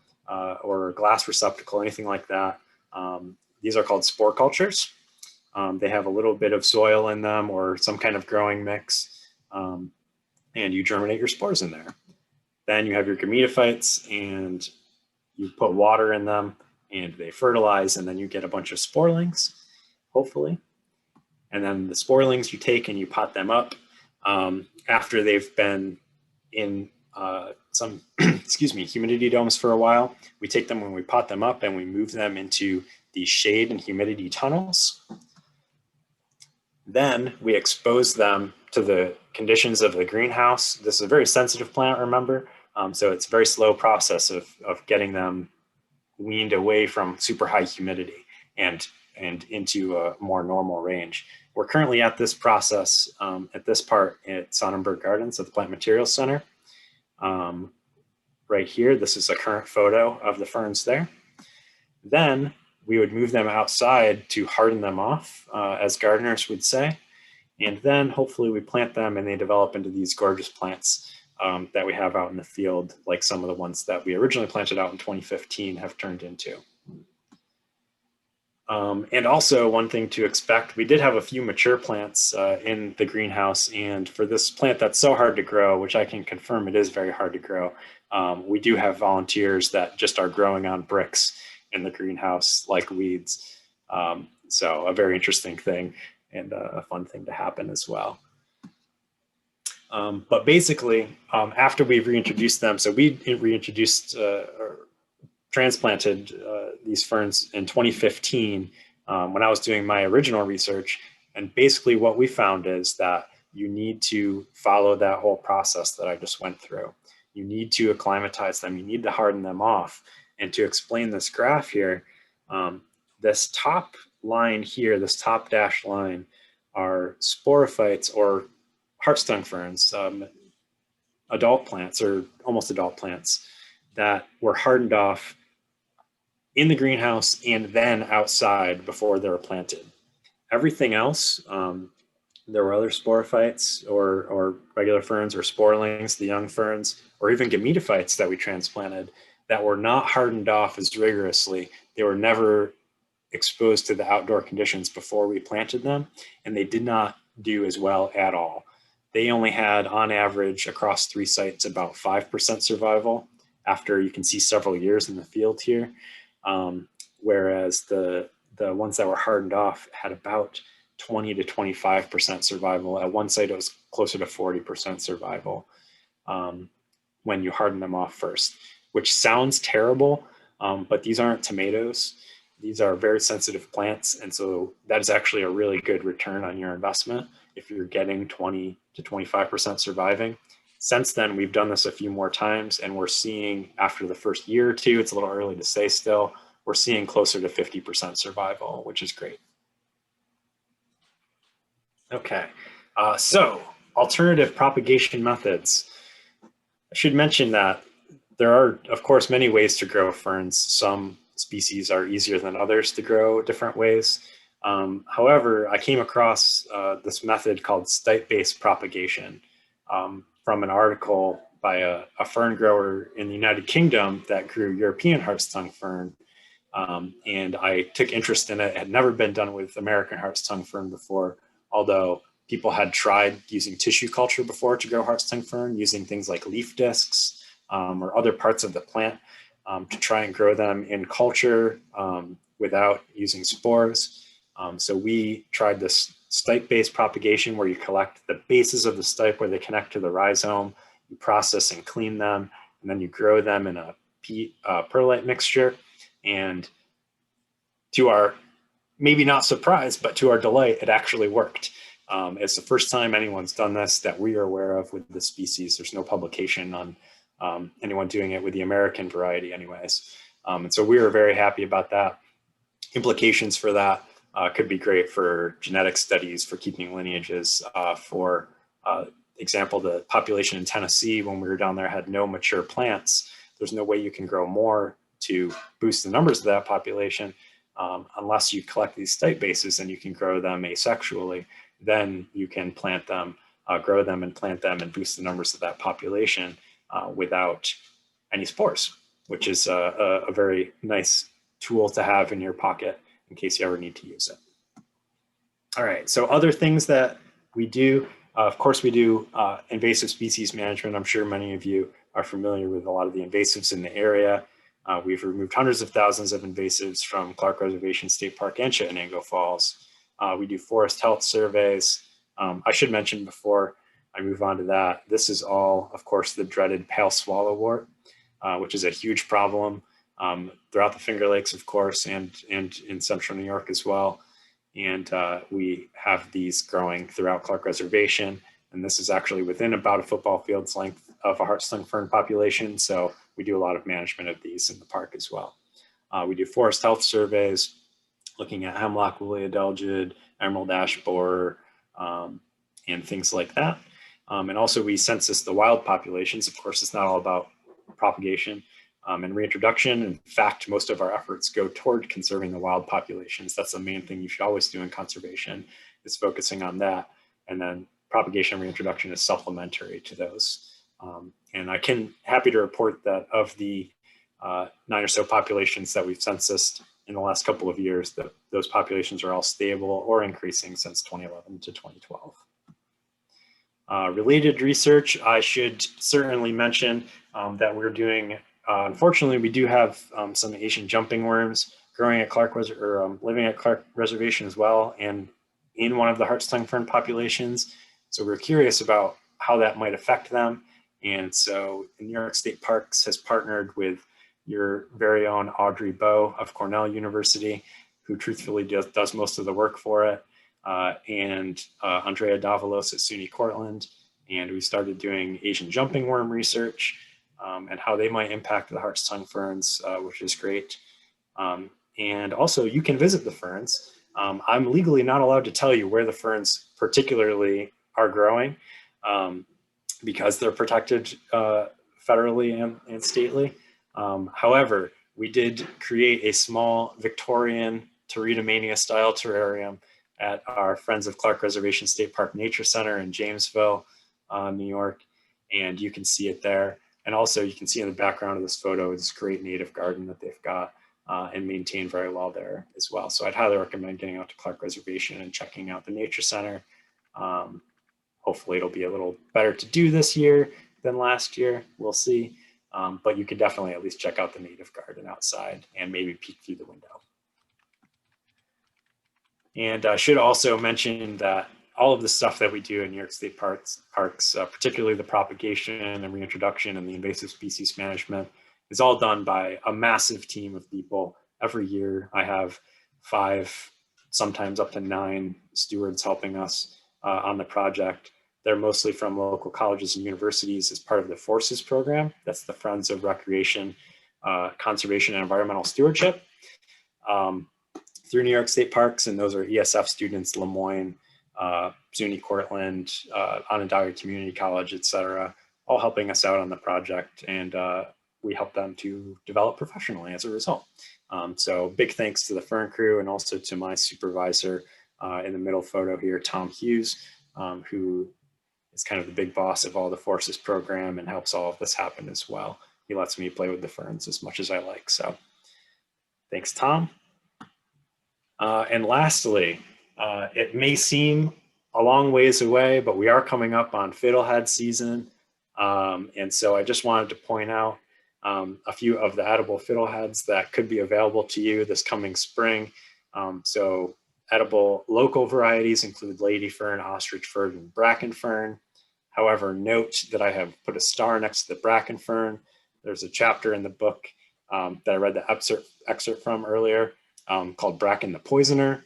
or glass receptacle, anything like that. These are called spore cultures. They have a little bit of soil in them or some kind of growing mix, and you germinate your spores in there. Then you have your gametophytes and you put water in them and they fertilize, and then you get a bunch of sporelings, hopefully. And then the sporelings you take and you pot them up after they've been in some, excuse me, humidity domes for a while. We take them when we pot them up and we move them into these shade and humidity tunnels. Then we expose them to the conditions of the greenhouse. This is a very sensitive plant, remember? So it's a very slow process of getting them weaned away from super high humidity and into a more normal range. We're currently at this process at this part at Sonnenberg Gardens at the Plant Materials Center. Right here, this is a current photo of the ferns there. Then we would move them outside to harden them off, as gardeners would say. And then hopefully we plant them and they develop into these gorgeous plants that we have out in the field, like some of the ones that we originally planted out in 2015 have turned into. And also one thing to expect, we did have a few mature plants in the greenhouse, and for this plant that's so hard to grow, which I can confirm it is very hard to grow, we do have volunteers that just are growing on bricks in the greenhouse like weeds. So a very interesting thing and a fun thing to happen as well. But basically, after we've reintroduced them, so we reintroduced or transplanted these ferns in 2015 when I was doing my original research. And basically what we found is that you need to follow that whole process that I just went through. You need to acclimatize them. You need to harden them off. And to explain this graph here, this top line here, this top dashed line are sporophytes or Hart-stung ferns, adult plants or almost adult plants that were hardened off in the greenhouse and then outside before they were planted. Everything else, there were other sporophytes or regular ferns or sporelings, the young ferns, or even gametophytes that we transplanted that were not hardened off as rigorously. They were never exposed to the outdoor conditions before we planted them, and they did not do as well at all. They only had, on average, across 3 sites, about 5% survival after, you can see, several years in the field here, whereas the ones that were hardened off had about 20 to 25% survival. At one site, it was closer to 40% survival when you harden them off first, which sounds terrible, but these aren't tomatoes. These are very sensitive plants. And so that is actually a really good return on your investment if you're getting 20 to 25% surviving. Since then, we've done this a few more times, and we're seeing after the first year or two, it's a little early to say still, we're seeing closer to 50% survival, which is great. Okay, so alternative propagation methods. I should mention that there are, of course, many ways to grow ferns. Some species are easier than others to grow different ways. However, I came across this method called stipe-based propagation from an article by a fern grower in the United Kingdom that grew European hart's tongue fern. And I took interest in it. It had never been done with American hart's tongue fern before, although people had tried using tissue culture before to grow hart's tongue fern, using things like leaf discs or other parts of the plant to try and grow them in culture without using spores. So we tried this stipe-based propagation where you collect the bases of the stipe where they connect to the rhizome, you process and clean them, and then you grow them in a peat perlite mixture. And to our, maybe not surprise, but to our delight, it actually worked. It's the first time anyone's done this that we are aware of with the species. There's no publication on anyone doing it with the American variety anyways. And so we were very happy about that. Implications for that could be great for genetic studies, for keeping lineages, for example, the population in Tennessee when we were down there had no mature plants. There's no way you can grow more to boost the numbers of that population unless you collect these stipe bases and you can grow them asexually. Then you can plant them, grow them and plant them and boost the numbers of that population without any spores, which is a very nice tool to have in your pocket in case you ever need to use it. All right, so other things that we do, of course we do invasive species management. I'm sure many of you are familiar with a lot of the invasives in the area. We've removed hundreds of thousands of invasives from Clark Reservation State Park and Chittenango Falls. We do forest health surveys. I should mention before I move on to that, this is all, of course, the dreaded pale swallowwort, which is a huge problem throughout the Finger Lakes, of course, and in central New York as well. And we have these growing throughout Clark Reservation. And this is actually within about a football field's length of a hart's tongue fern population. So we do a lot of management of these in the park as well. We do forest health surveys, looking at hemlock, woolly adelgid, emerald ash borer, and things like that. And also we census the wild populations. Of course, it's not all about propagation and reintroduction. In fact, most of our efforts go toward conserving the wild populations. That's the main thing you should always do in conservation, is focusing on that. And then propagation and reintroduction is supplementary to those. And I can happy to report that of the 9 or so populations that we've censused in the last couple of years, that those populations are all stable or increasing since 2011 to 2012. Related research, I should certainly mention that we're doing, unfortunately, we do have some Asian jumping worms growing at Clark living at Clark Reservation as well, and in one of the hart's tongue fern populations. So we're curious about how that might affect them. And so the New York State Parks has partnered with your very own Audrey Bowe of Cornell University, who truthfully does most of the work for it, and Andrea Davalos at SUNY Cortland. And we started doing Asian jumping worm research and how they might impact the hart's tongue ferns, which is great. And also you can visit the ferns. I'm legally not allowed to tell you where the ferns particularly are growing because they're protected federally and stately. However, we did create a small Victorian Teredomania style terrarium at our Friends of Clark Reservation State Park Nature Center in Jamesville, New York, and you can see it there. And also you can see in the background of this photo, this great native garden that they've got and maintained very well there as well. So I'd highly recommend getting out to Clark Reservation and checking out the Nature Center. Hopefully it'll be a little better to do this year than last year, we'll see. But you could definitely at least check out the native garden outside and maybe peek through the window. And I should also mention that all of the stuff that we do in New York State parks, particularly the propagation and reintroduction and the invasive species management, is all done by a massive team of people. Every year I have 5, sometimes up to 9 stewards helping us on the project. They're mostly from local colleges and universities as part of the FORCES program. That's the Friends of Recreation, Conservation and Environmental Stewardship through New York State Parks. And those are ESF students, Lemoyne, SUNY Cortland, Onondaga Community College, et cetera, all helping us out on the project. And we help them to develop professionally as a result. So big thanks to the Fern crew and also to my supervisor in the middle photo here, Tom Hughes, who is kind of the big boss of all the FORCES program and helps all of this happen as well. He lets me play with the ferns as much as I like. So thanks, Tom. And lastly, it may seem a long ways away, but we are coming up on fiddlehead season. And so I just wanted to point out a few of the edible fiddleheads that could be available to you this coming spring. So edible local varieties include lady fern, ostrich fern, and bracken fern. However, note that I have put a star next to the bracken fern. There's a chapter in the book that I read the excerpt from earlier called Bracken the Poisoner.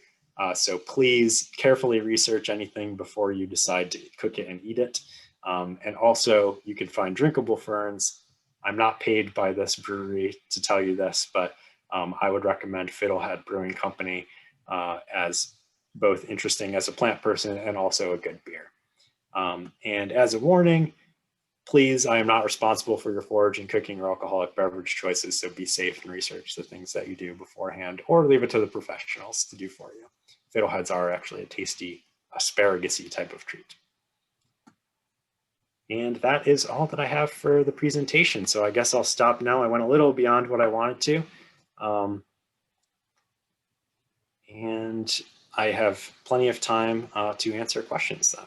So please carefully research anything before you decide to cook it and eat it. And also you can find drinkable ferns. I'm not paid by this brewery to tell you this, but I would recommend Fiddlehead Brewing Company as both interesting as a plant person and also a good beer. And as a warning, please, I am not responsible for your foraging, cooking, or alcoholic beverage choices, so be safe and research the things that you do beforehand, or leave it to the professionals to do for you. Fiddleheads are actually a tasty, asparagus-y type of treat. And that is all that I have for the presentation. So I guess I'll stop now. I went a little beyond what I wanted to. And I have plenty of time to answer questions then.